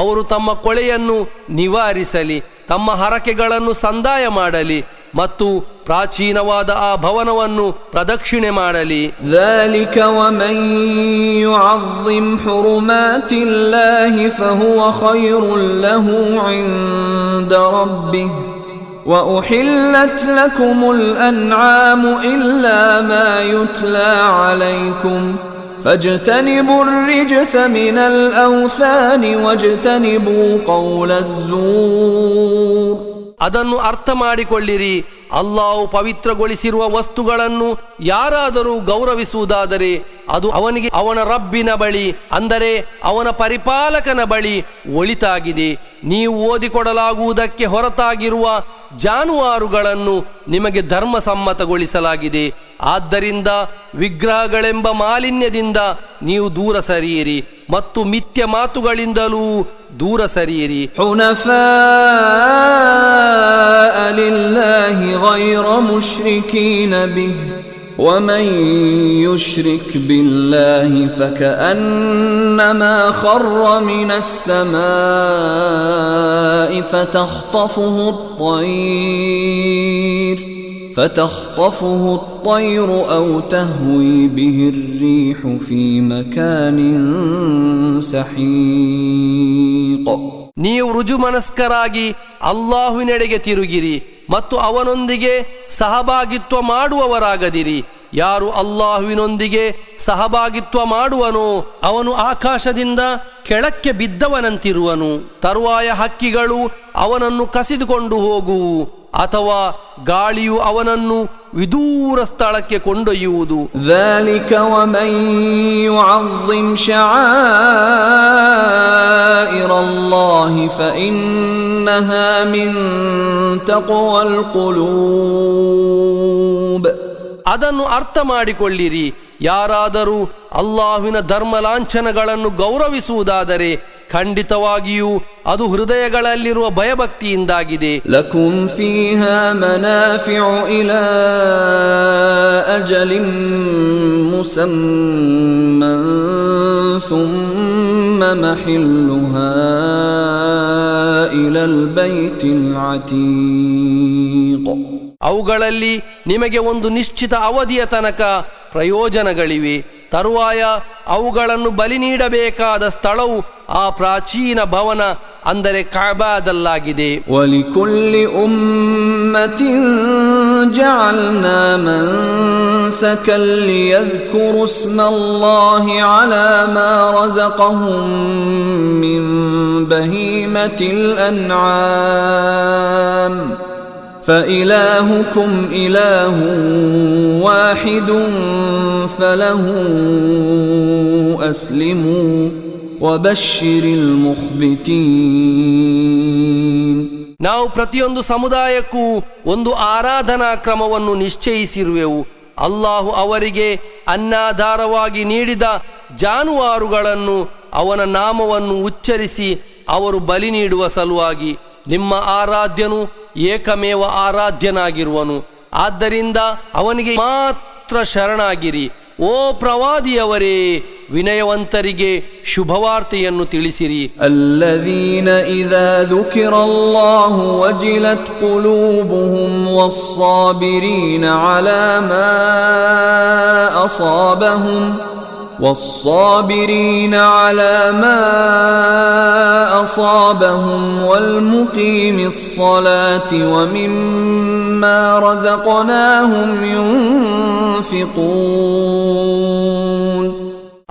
ಅವರು ತಮ್ಮ ಕೊಳೆಯನ್ನು ನಿವಾರಿಸಲಿ, ತಮ್ಮ ಹರಕೆಗಳನ್ನು ಸಂದಾಯ ಮಾಡಲಿ ಮತ್ತು ಪ್ರಾಚೀನವಾದ ಆ ಭವನವನ್ನು ಪ್ರದಕ್ಷಿಣೆ ಮಾಡಲಿ. ذلك ومن يعظم حرمات الله فهو خير له عند ربه وأحلت لكم الأنعام إلا ما يتلى عليكم فاجتنبوا الرجس من الأوثان واجتنبوا قول الزور. ಅದನ್ನು ಅರ್ಥ ಮಾಡಿಕೊಳ್ಳಿರಿ, ಅಲ್ಲಾಹು ಪವಿತ್ರಗೊಳಿಸಿರುವ ವಸ್ತುಗಳನ್ನು ಯಾರಾದರೂ ಗೌರವಿಸುವುದಾದರೆ ಅದು ಅವನಿಗೆ ಅವನ ರಬ್ಬಿನ ಬಳಿ, ಅಂದರೆ ಅವನ ಪರಿಪಾಲಕನ ಬಳಿ ಒಳಿತಾಗಿದೆ. ನೀವು ಓದಿಕೊಡಲಾಗುವುದಕ್ಕೆ ಹೊರತಾಗಿರುವ ಜಾನುವಾರುಗಳನ್ನು ನಿಮಗೆ ಧರ್ಮಸಮ್ಮತಗೊಳಿಸಲಾಗಿದೆ. ಆದ್ದರಿಂದ ವಿಗ್ರಹಗಳೆಂಬ ಮಾಲಿನ್ಯದಿಂದ ನೀವು ದೂರ ಸರಿಯಿರಿ ಮತ್ತು ಮಿಥ್ಯ ಮಾತುಗಳಿಂದಲೂ ದೂರ ಸರಿಯಿರಿ. ಹುನಫಾಅ ಲಿಲ್ಲಾಹಿ ಗೈರ ಮುಶ್ರಿಕೀನ ಬಿಹಿ ومن يشرك بالله فكأنما خر من السماء فتخطفه الطير أو تهوي به الريح في مكان سحيق. ನೀವು ರುಜುಮನಸ್ಕರಾಗಿ ಅಲ್ಲಾಹುವಿನೆಡೆಗೆ ತಿರುಗಿರಿ ಮತ್ತು ಅವನೊಂದಿಗೆ ಸಹಭಾಗಿತ್ವ ಮಾಡುವವರಾಗದಿರಿ. ಯಾರು ಅಲ್ಲಾಹುವಿನೊಂದಿಗೆ ಸಹಭಾಗಿತ್ವ ಮಾಡುವನೋ ಅವನು ಆಕಾಶದಿಂದ ಕೆಳಕ್ಕೆ ಬಿದ್ದವನಂತಿರುವನು. ತರುವಾಯ ಹಕ್ಕಿಗಳು ಅವನನ್ನು ಕಸಿದುಕೊಂಡು ಹೋಗುವು ಅಥವಾ ಗಾಳಿಯು ಅವನನ್ನು ವಿದೂರ ಸ್ಥಳಕ್ಕೆ ಕೊಂಡೊಯ್ಯುವುದು. ذلك ومن يعظم شعائر الله فإنها من تقوى القلوب. ಅದನ್ನು ಅರ್ಥ ಮಾಡಿಕೊಳ್ಳಿರಿ, ಯಾರಾದರೂ ಅಲ್ಲಾಹುವಿನ ಧರ್ಮ ಲಾಂಛನಗಳನ್ನು ಗೌರವಿಸುವುದಾದರೆ ಖಂಡಿತವಾಗಿಯೂ ಅದು ಹೃದಯಗಳಲ್ಲಿರುವ ಭಯಭಕ್ತಿಯಿಂದಾಗಿದೆ. ಲಕುಂ ಫೀಹಾ ಮನಾಫಿഉ ಇಲಾ ಅಜಲಿಂ ಮುಸಮ್ಮನ್ ಥುಮ್ಮ ಮಹಿಲ್ಲುಹಾ ಇಲಲ್ ಬೈತಿಲ್ ಅತೀಕ್. ಅವುಗಳಲ್ಲಿ ನಿಮಗೆ ಒಂದು ನಿಶ್ಚಿತ ಅವಧಿಯ ತನಕ ಪ್ರಯೋಜನಗಳಿವೆ. ತರುವಾಯ ಅವುಗಳನ್ನು ಬಲಿ ನೀಡಬೇಕಾದ ಸ್ಥಳವು ಆ ಪ್ರಾಚೀನ ಭವನ, ಅಂದರೆ ಕಾಬಾದಲ್ಲಾಗಿದೆ. ವಲಿಕುಲ್ಲಿ ಉಮ್ಮತಿನ್ ಜಅಲ್ನಾ ಮನ್ಸಕನ್ ಲಿಯذ್ಕುರು ಸ್ಮಲ್ಲಾಹಿ ಅಲಾ ಮಾ ರಜಕಹುಂ ಮಿನ್ ಬಹೀಮತಿಲ್ ಅನ್ಆಮ್ فإلهكم إله واحد فله أسلموا وبشر المخبتين. ನಾವು ಪ್ರತಿಯೊಂದು ಸಮುದಾಯಕ್ಕೂ ಒಂದು ಆರಾಧನಾ ಕ್ರಮವನ್ನು ನಿಶ್ಚಯಿಸಿರುವೆವು. ಅಲ್ಲಾಹು ಅವರಿಗೆ ಅನ್ನಾಧಾರವಾಗಿ ನೀಡಿದ ಜಾನುವಾರುಗಳನ್ನು ಅವನ ನಾಮವನ್ನು ಉಚ್ಚರಿಸಿ ಅವರು ಬಲಿ ನೀಡುವ ಸಲುವಾಗಿ. ನಿಮ್ಮ ಆರಾಧ್ಯನು ಏಕಮೇವ ಆರಾಧ್ಯನಾಗಿರುವನು, ಆದ್ದರಿಂದ ಅವನಿಗೆ ಮಾತ್ರ ಶರಣಾಗಿರಿ. ಓ ಪ್ರವಾದಿಯವರೇ, ವಿನಯವಂತರಿಗೆ ಶುಭವಾರ್ತೆಯನ್ನು ತಿಳಿಸಿರಿ. ಅಲ್ಲದೀನ ಇದಾ ذುಕಿರಲ್ಲಾಹು ವಜಿಲತ್ ಕುಲೂಬುಹುಂ ವಸ್ಸಾಬಿರೀನ ಅಲಾ ಮಾ ಅಸಾಬಹುಂ والصابرين على ما أصابهم والمقيم الصلاة ومما رزقناهم ينفقون.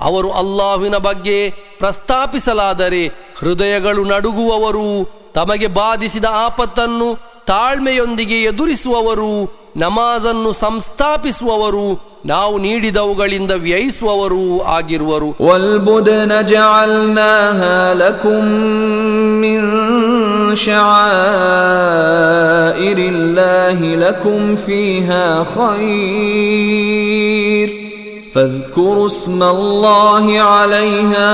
ಅವರು ಅಲ್ಲಾಹುವಿನ ಬಗ್ಗೆ ಪ್ರಸ್ತಾಪಿಸಲಾದರೆ ಹೃದಯಗಳು ನಡುಗುವವರು, ತಮಗೆ ಬಾಧಿಸಿದ ಆಪತ್ತನ್ನು ತಾಳ್ಮೆಯೊಂದಿಗೆ ಎದುರಿಸುವವರು ನಮಾಜನ್ನು ಸಂಸ್ಥಾಪಿಸುವವರು, ನಾವು ನೀಡಿದವುಗಳಿಂದ ವ್ಯಯಿಸುವವರೂ ಆಗಿರುವರು. والبدن جعلناها لكم من شعائر الله لكم فيها خير فاذكروا اسم الله عليها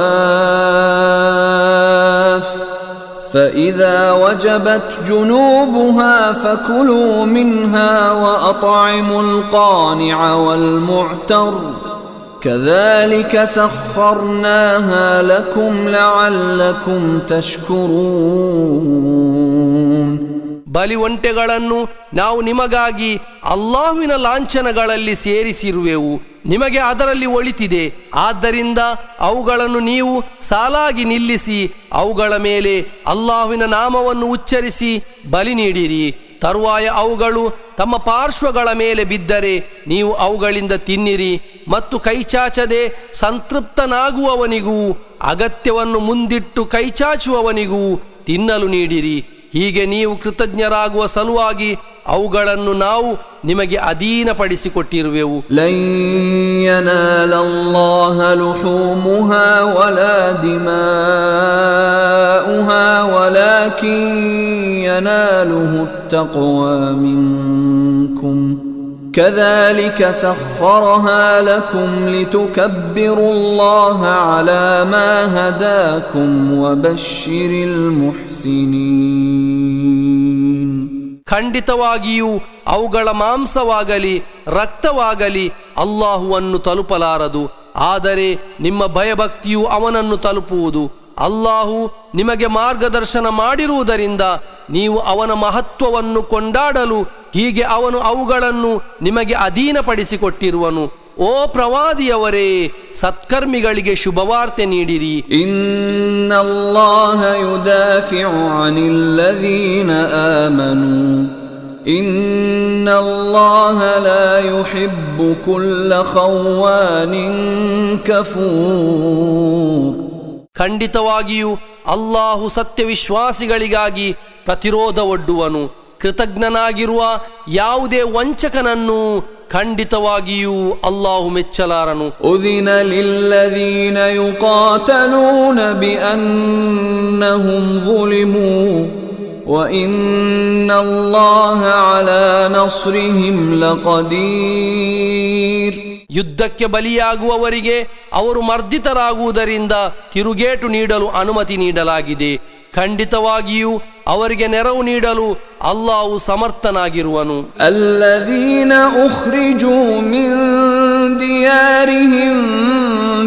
صواف فإذا وجبت جنوبها فكلوا منها وأطعموا القانع والمعتر كذلك سخرناها لكم لعلكم تشكرون. ಬಲಿ ಒಂಟೆಗಳನ್ನು ನಾವು ನಿಮಗಾಗಿ ಅಲ್ಲಾಹುವಿನ ಲಾಂಛನಗಳಲ್ಲಿ ಸೇರಿಸಿರುವೆವು, ನಿಮಗೆ ಅದರಲ್ಲಿ ಒಳಿತಿದೆ. ಆದ್ದರಿಂದ ಅವುಗಳನ್ನು ನೀವು ಸಾಲಾಗಿ ನಿಲ್ಲಿಸಿ ಅವುಗಳ ಮೇಲೆ ಅಲ್ಲಾಹುವಿನ ನಾಮವನ್ನು ಉಚ್ಚರಿಸಿ ಬಲಿ ನೀಡಿರಿ. ತರುವಾಯ ಅವುಗಳು ತಮ್ಮ ಪಾರ್ಶ್ವಗಳ ಮೇಲೆ ಬಿದ್ದರೆ ನೀವು ಅವುಗಳಿಂದ ತಿನ್ನಿರಿ ಮತ್ತು ಕೈಚಾಚದೆ ಸಂತೃಪ್ತನಾಗುವವನಿಗೂ ಅಗತ್ಯವನ್ನು ಮುಂದಿಟ್ಟು ಕೈಚಾಚುವವನಿಗೂ ತಿನ್ನಲು ನೀಡಿರಿ. ಹೀಗೆ ನೀವು ಕೃತಜ್ಞರಾಗುವ ಸಲುವಾಗಿ ಅವುಗಳನ್ನು ನಾವು ನಿಮಗೆ ಅಧೀನಪಡಿಸಿಕೊಟ್ಟಿರುವೆವು. ಲನ್ ಯನಾಲ ಅಲ್ಲಾಹ ಲುಹೂಮುಹಾ ವಲಾ ದಿಮಾኡಹಾ ವಲಾಕಿನ್ ಯನಾಲುಹು ಅತ್ತಖ್ವಾ ಮಿನ್ಕುಂ كذلك سخرها لكم لتكبروا الله على ما هداكم وبشر المحسنين. ಖಂಡಿತವಾಗಿಯೂ ಅವುಗಳ ಮಾಂಸವಾಗಲಿ ರಕ್ತವಾಗಲಿ ಅಲ್ಲಾಹುವನ್ನು ತಲುಪಲಾರದು, ಆದರೆ ನಿಮ್ಮ ಭಯಭಕ್ತಿಯು ಅವನನ್ನು ತಲುಪುವುದು. ಅಲ್ಲಾಹು ನಿಮಗೆ ಮಾರ್ಗದರ್ಶನ ಮಾಡಿರುವುದರಿಂದ ನೀವು ಅವನ ಮಹತ್ವವನ್ನು ಕೊಂಡಾಡಲು ಹೀಗೆ ಅವನು ಅವುಗಳನ್ನು ನಿಮಗೆ ಅಧೀನಪಡಿಸಿಕೊಟ್ಟಿರುವನು. ಓ ಪ್ರವಾದಿಯವರೇ, ಸತ್ಕರ್ಮಿಗಳಿಗೆ ಶುಭವಾರ್ತೆ ನೀಡಿರಿ. ಇನ್ನಲ್ಲಾಹ ಯುದಾಫಿഉ ಅನಿಲ್ಲದೀನ ಆಮನೂ ಇನ್ನಲ್ಲಾಹ ಲಾ ಯುಹಿಬ್ಬು ಕುಲ್ಲ ಖವ್ವಾನಿನ್ ಕಫೂರ್. ಖಂಡಿತವಾಗಿಯೂ ಅಲ್ಲಾಹು ಸತ್ಯವಿಶ್ವಾಸಿಗಳಿಗಾಗಿ ಪ್ರತಿರೋಧ ಒಡ್ಡುವನು. ಕೃತಜ್ಞನಾಗಿರುವ ಯಾವುದೇ ವಂಚಕನನ್ನು ಖಂಡಿತವಾಗಿಯೂ ಅಲ್ಲಾಹು ಮೆಚ್ಚಲಾರನು. ಉದಿನ ಲಿಲ್ಲದೀನ ಯುಕಾತಲೂನ ಬಿಅನ್ನಹುಂ ಝುಲಿಮೂ ವಇನ್ನಲ್ಲಾಹ ಅಲಾ ನಸ್ರಿಹಿಂ ಲಕದೀರ್. ಯುದ್ಧಕ್ಕೆ ಬಲಿಯಾಗುವವರಿಗೆ ಅವರು ಮರ್ದಿತರಾಗುವುದರಿಂದ ತಿರುಗೇಟು ನೀಡಲು ಅನುಮತಿ ನೀಡಲಾಗಿದೆ. ಖಂಡಿತವಾಗಿಯೂ ಅವರಿಗೆ ನೆರವು ನೀಡಲು ಅಲ್ಲಾಹು ಸಮರ್ಥನಾಗಿರುವನು. ಅಲ್ಲದೀನ ಉಖ್ರಿಜೂ ಮಿನ್ ದಿಯಾರಿಹಿಂ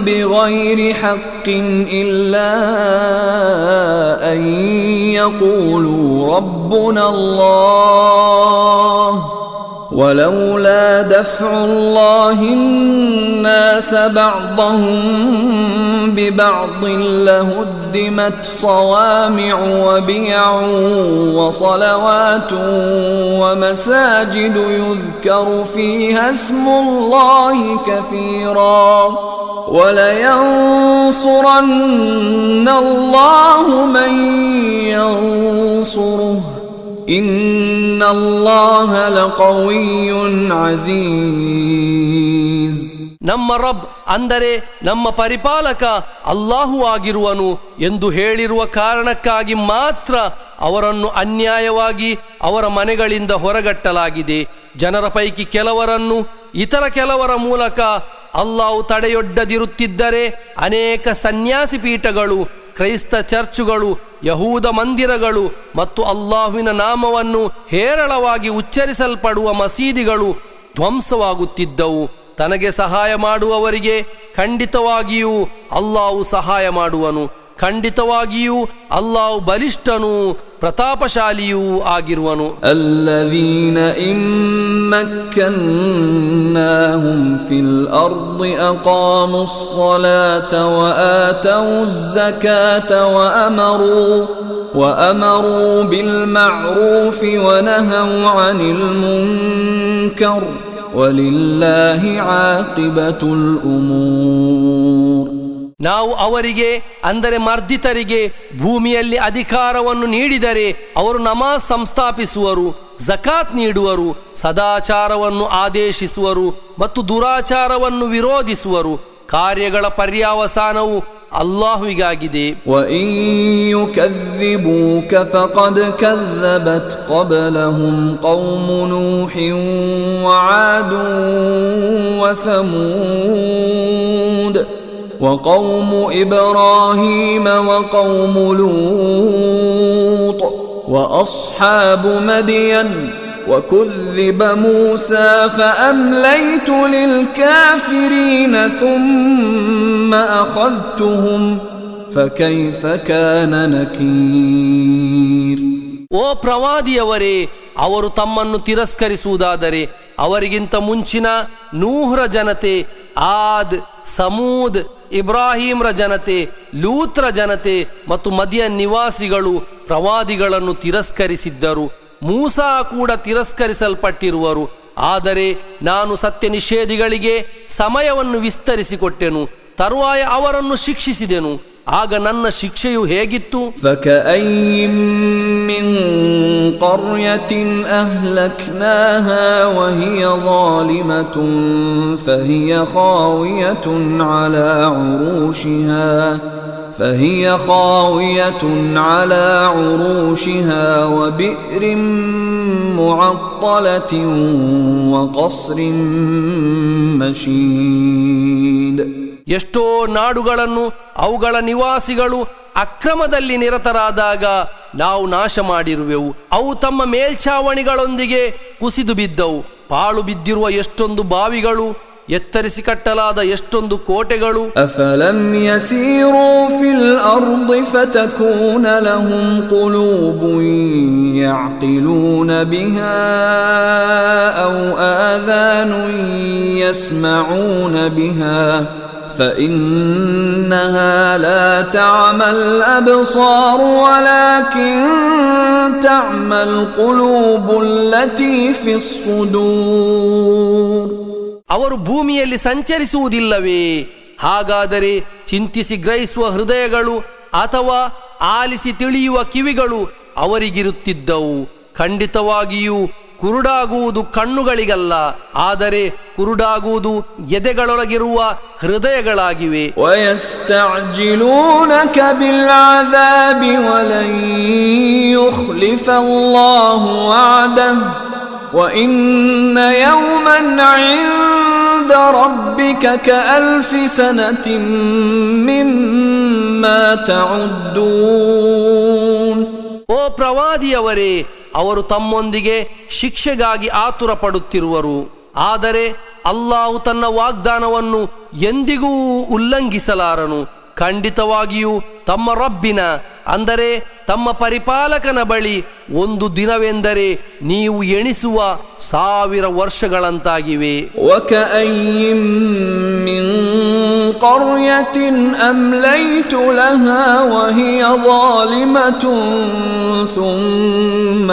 ಬಿಗೈರಿ ಹಕ್ಕಿನ್ ಇಲ್ಲಾ ಅನ್ ಯಕೂಲೂ ರಬ್ಬುನಲ್ಲಾಹ್ ولولا دفع الله الناس بعضهم ببعض لهدمت صوامع وبيع وصلوات ومساجد يذكر فيها اسم الله كثيرا ولينصرن الله من ينصره ಇನ್ನಲ್ಲಾಹ ಲಕವಿಯ್ಯುನ್ ಅಜೀಜ್. ನಮ್ಮ ರಬ್ ಅಂದರೆ ನಮ್ಮ ಪರಿಪಾಲಕ ಅಲ್ಲಾಹು ಆಗಿರುವನು ಎಂದು ಹೇಳಿರುವ ಕಾರಣಕ್ಕಾಗಿ ಮಾತ್ರ ಅವರನ್ನು ಅನ್ಯಾಯವಾಗಿ ಅವರ ಮನೆಗಳಿಂದ ಹೊರಗಟ್ಟಲಾಗಿದೆ. ಜನರ ಪೈಕಿ ಕೆಲವರನ್ನು ಇತರ ಕೆಲವರ ಮೂಲಕ ಅಲ್ಲಾಹು ತಡೆಯೊಡ್ಡದಿರುತ್ತಿದ್ದರೆ ಅನೇಕ ಸನ್ಯಾಸಿ ಪೀಠಗಳು, ಕ್ರೈಸ್ತ ಚರ್ಚುಗಳು, ಯಹೂದ ಮಂದಿರಗಳು ಮತ್ತು ಅಲ್ಲಾಹುವಿನ ನಾಮವನ್ನು ಹೇರಳವಾಗಿ ಉಚ್ಚರಿಸಲ್ಪಡುವ ಮಸೀದಿಗಳು ಧ್ವಂಸವಾಗುತ್ತಿದ್ದವು. ತನಗೆ ಸಹಾಯ ಮಾಡುವವರಿಗೆ ಖಂಡಿತವಾಗಿಯೂ ಅಲ್ಲಾಹು ಸಹಾಯ ಮಾಡುವನು. ಖಂಡಿತವಾಗಿಯೂ ಅಲ್ಲಾಹು ಬಲಿಷ್ಠನೂ ಪ್ರತಾಪಶಾಲಿಯೂ ಆಗಿರುವನು. ಅಲ್ಲದೀನ ಇಮ್ಮಕ್ಕನ್ನಾಹುಂ ಫಿಲ್ ಅರ್ದಿ ಅಕಾಮುಸ್ ಸಲಾತ ವಆತವುಸ್ ಝಕಾತ ವಅಮರೂ ಬಿಲ್ ಮಅರೂಫಿ ವನಹೌ ಅನಿಲ್ ಮುನ್ಕರ್ ವಲಿಲ್ಲಾಹಿ ಆಕಿಬತುಲ್ ಉಮೂರ್. ನಾವು ಅವರಿಗೆ ಅಂದರೆ ಮರ್ದಿತರಿಗೆ ಭೂಮಿಯಲ್ಲಿ ಅಧಿಕಾರವನ್ನು ನೀಡಿದರೆ ಅವರು ನಮಾಜ್ ಸಂಸ್ಥಾಪಿಸುವರು, ಜಕಾತ್ ನೀಡುವರು, ಸದಾಚಾರವನ್ನು ಆದೇಶಿಸುವರು ಮತ್ತು ದುರಾಚಾರವನ್ನು ವಿರೋಧಿಸುವರು. ಕಾರ್ಯಗಳ ಪರ್ಯಾವಸಾನವು ಅಲ್ಲಾಹುವಿಗಾಗಿದೆ. وَإِن يُكَذِّبُوكَ فَقَدْ كَذَّبَتْ قَبْلَهُمْ قَوْمُ نُوحٍ وَعَادٌ وَثَمُودُ وَقَوْمُ إِبْرَاهِيمَ وَقَوْمُ لُوطٍ وَأَصْحَابُ مَدْيَنَ وَكُذِّبَ مُوسَى فَأَمْلَيْتُ لِلْكَافِرِينَ ثُمَّ أَخَذْتُهُمْ فَكَيْفَ كَانَ نَكِيرِ. ಓ ಪ್ರವಾದಿಯವರೇ, ಅವರು ತಮ್ಮನ್ನು ತಿರಸ್ಕರಿಸುವುದಾದರೆ ಅವರಿಗಿಂತ ಮುಂಚಿನ ನೂಹ್ರ ಜನತೆ, ಆದ್, ಸಮೂದ್, ಇಬ್ರಾಹಿಂರ ಜನತೆ, ಲೂತ್ರ ಜನತೆ ಮತ್ತು ಮದಿಯನ್ ನಿವಾಸಿಗಳು ಪ್ರವಾದಿಗಳನ್ನು ತಿರಸ್ಕರಿಸಿದ್ದರು. ಮೂಸಾ ಕೂಡ ತಿರಸ್ಕರಿಸಲ್ಪಟ್ಟಿರುವರು. ಆದರೆ ನಾನು ಸತ್ಯ ನಿಷೇಧಿಗಳಿಗೆ ಸಮಯವನ್ನು ವಿಸ್ತರಿಸಿಕೊಟ್ಟೆನು, ತರುವಾಯ ಅವರನ್ನು ಶಿಕ್ಷಿಸಿದೆನು. ಆಗ ನನ್ನ ಶಿಕ್ಷೆಯು ಹೇಗಿತ್ತು? فَكَأَيِّن مِّن قَرْيَةٍ أَهْلَكْنَاهَا وَهِيَ ظَالِمَةٌ فهي خاوية على عروشها وبئر معطلة وقصر مشيد. ಎಷ್ಟೋ ನಾಡುಗಳನ್ನು ಅವುಗಳ ನಿವಾಸಿಗಳು ಅಕ್ರಮದಲ್ಲಿ ನಿರತರಾದಾಗ ನಾವು ನಾಶ ಮಾಡಿರುವೆವು. ಅವು ತಮ್ಮ ಮೇಲ್ಛಾವಣಿಗಳೊಂದಿಗೆ ಕುಸಿದು ಬಿದ್ದವು. ಪಾಳು ಬಿದ್ದಿರುವ ಎಷ್ಟೊಂದು ಬಾವಿಗಳು, ಎತ್ತರಿಸಿ ಕಟ್ಟಲಾದ ಎಷ್ಟೊಂದು ಕೋಟೆಗಳು. ಅಫಲಂ ಯಸೀರು ಫಿಲ್ ಅರ್ದಿ ಫತಕೂನ ಲಹುಂ ಕುಲೂಬುನ್ ಯಅಕಿಲೂನ ಬಿಹಾ ಔ ಆದಾನುನ್ ಯಸ್ಮಊನ ಬಿಹಾ فإنها لا تعمى الأبصار ولكن تعمى القلوب التي في الصدور. ಅವರು ಭೂಮಿಯಲ್ಲಿ ಸಂಚರಿಸುವುದಿಲ್ಲವೇ? ಹಾಗಾದರೆ ಚಿಂತಿಸಿ ಗ್ರಹಿಸುವ ಹೃದಯಗಳು ಅಥವಾ ಆಲಿಸಿ ತಿಳಿಯುವ ಕಿವಿಗಳು ಅವರಿಗಿರುತ್ತಿದ್ದವು. ಖಂಡಿತವಾಗಿಯೂ ಕುರುಡಾಗುವುದು ಕಣ್ಣುಗಳಿಗಲ್ಲ, ಆದರೆ ಕುರುಡಾಗುವುದು ಎದೆಗಳೊಳಗಿರುವ ಹೃದಯಗಳಾಗಿವೆ. وَيَسْتَعْجِلُونَكَ بِالْعَذَابِ وَلَنْ يُخْلِفَ اللَّهُ وَعْدَهُ وَإِنَّ يَوْمًا عِندَ رَبِّكَ كَأَلْفِ سَنَةٍ مِّمَّا تَعُدُّونَ. ಓ ಪ್ರವಾದಿಯವರೇ, ಅವರು ತಮ್ಮೊಂದಿಗೆ ಶಿಕ್ಷೆಗಾಗಿ ಆತುರ ಪಡುತ್ತಿರುವರು. ಆದರೆ ಅಲ್ಲಾಹು ತನ್ನ ವಾಗ್ದಾನವನ್ನು ಎಂದಿಗೂ ಉಲ್ಲಂಘಿಸಲಾರನು. ಖಂಡಿತವಾಗಿಯೂ ತಮ್ಮ ರಬ್ಬಿನ ಅಂದರೆ ತಮ್ಮ ಪರಿಪಾಲಕನ ಬಳಿ ಒಂದು ದಿನವೆಂದರೆ ನೀವು ಎಣಿಸುವ 1000 ವರ್ಷಗಳಂತಾಗಿವೆ. وَكَأَيِّن مِّن قَرْيَةٍ أَمْلَيْتُ لَهَا وَهِيَ ظَالِمَةٌ ثُمَّ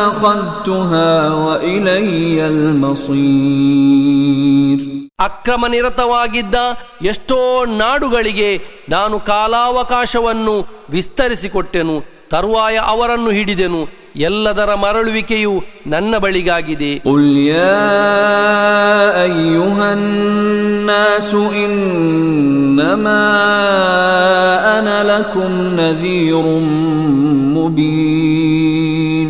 أَخَذْتُهَا وَإِلَيَّ الْمَصِيرُ. ಅಕ್ರಮ ನಿರತವಾಗಿದ್ದ ಎಷ್ಟೋ ನಾಡುಗಳಿಗೆ ನಾನು ಕಾಲಾವಕಾಶವನ್ನು ವಿಸ್ತರಿಸಿಕೊಟ್ಟೆನು, ತರುವಾಯ ಅವರನ್ನು ಹಿಡಿದೆನು. ಎಲ್ಲದರ ಮರಳುವಿಕೆಯು ನನ್ನ ಬಳಿಗಾಗಿದೆ. قُلْ يَا أَيُّهَا النَّاسُ إِنَّمَا أَنَا لَكُمْ نَذِيرٌ مُبِينٌ.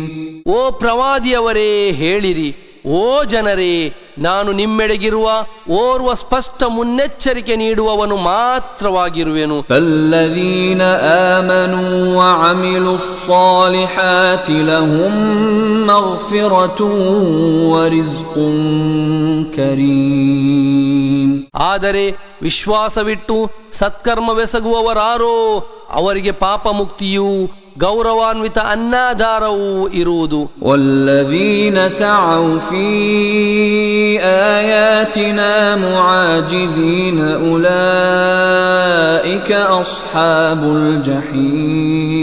ಓ ಪ್ರವಾದಿಯವರೇ, ಹೇಳಿರಿ, ಓ ಜನರೇ, ನಾನು ನಿಮ್ಮೆಡೆಗಿರುವ ಓರ್ವ ಸ್ಪಷ್ಟ ಮುನ್ನೆಚ್ಚರಿಕೆ ನೀಡುವವನು ಮಾತ್ರವಾಗಿರುವೆನು. فَالَّذِينَ آمَنُوا وَعَمِلُوا الصَّالِحَاتِ لَهُم مَّغْفِرَةٌ وَرِزْقٌ كَرِيمٌ. ಆದರೆ ವಿಶ್ವಾಸವಿಟ್ಟು ಸತ್ಕರ್ಮವೆಸಗುವವರಾರೋ ಅವರಿಗೆ ಪಾಪ ಮುಕ್ತಿಯೂ ಗೌರವಾನ್ವಿತ ಅನ್ನಾಧಾರವೂ ಇರುವುದು. والذين سعوا في آياتنا معاجزين أولئك أصحاب الجحيم.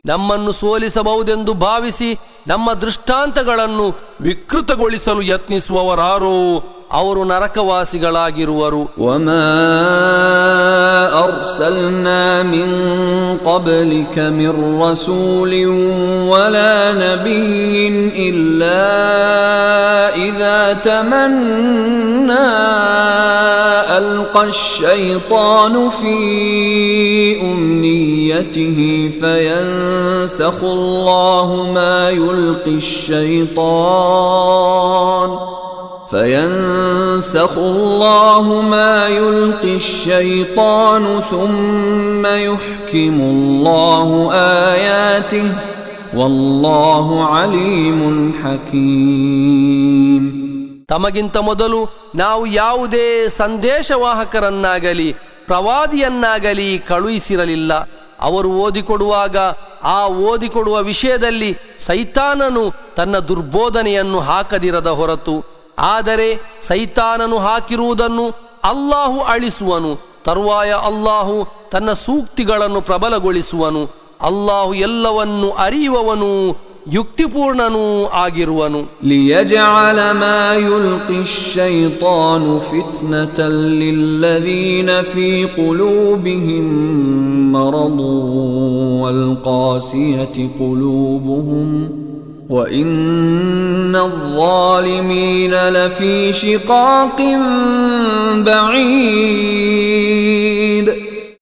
ನಮ್ಮನ್ನು ಸೋಲಿಸಬಹುದೆಂದು ಭಾವಿಸಿ ನಮ್ಮ ದೃಷ್ಟಾಂತಗಳನ್ನು ವಿಕೃತಗೊಳಿಸಲು ಯತ್ನಿಸುವವರಾರೋ ಅವರು ನರಕವಾಸಿಗಳಾಗಿರುವರು. وما أرسلنا من قبلك من رسول ولا نبي إلا إذا تمنى ألقى الشيطان في أمنيته فينسخ الله ما يلقي الشيطان ثم يحكم الله آياته والله عليم حكيم. ತಮಗಿಂತ ಮೊದಲು ನಾವು ಯಾವುದೇ ಸಂದೇಶವಾಹಕರನ್ನಾಗಲಿ ಪ್ರವಾದಿಯನ್ನಾಗಲಿ ಕಳುಹಿಸಿರಲಿಲ್ಲ. ಅವರು ಓದಿಕೊಡುವಾಗ ಆ ಓದಿಕೊಡುವ ವಿಷಯದಲ್ಲಿ ಸೈತಾನನು ತನ್ನ ದುರ್ಬೋಧನೆಯನ್ನು ಹಾಕದಿರದ ಹೊರತು, ಆದರೆ ಸೈತಾನನು ಹಾಕಿರುವುದನ್ನು ಅಲ್ಲಾಹು ಅಳಿಸುವನು. ತರುವಾಯ ಅಲ್ಲಾಹು ತನ್ನ ಸೂಕ್ತಿಗಳನ್ನು ಪ್ರಬಲಗೊಳಿಸುವನು. ಅಲ್ಲಾಹು ಎಲ್ಲವನ್ನು ಅರಿಯುವವನು, ಯುಕ್ತಿಪೂರ್ಣನೂ ಆಗಿರುವನು. ಲಿಯಜಅಲ ಮಾ ಯುಲ್ಕಿ ಅಶೈತಾನು ಫಿತ್ನತನ್ ಲಿಲ್ಲದೀನ ಫೀ ಕುಲೂಬಿಹಿಂ ಮರದು ವಲ್ ಕಾಸಿಯತಿ ಕುಲೂಬುಹುಂ وَإِنَّ الظَّالِمِينَ لَفِي شِقَاقٍ بَعِيدٍ.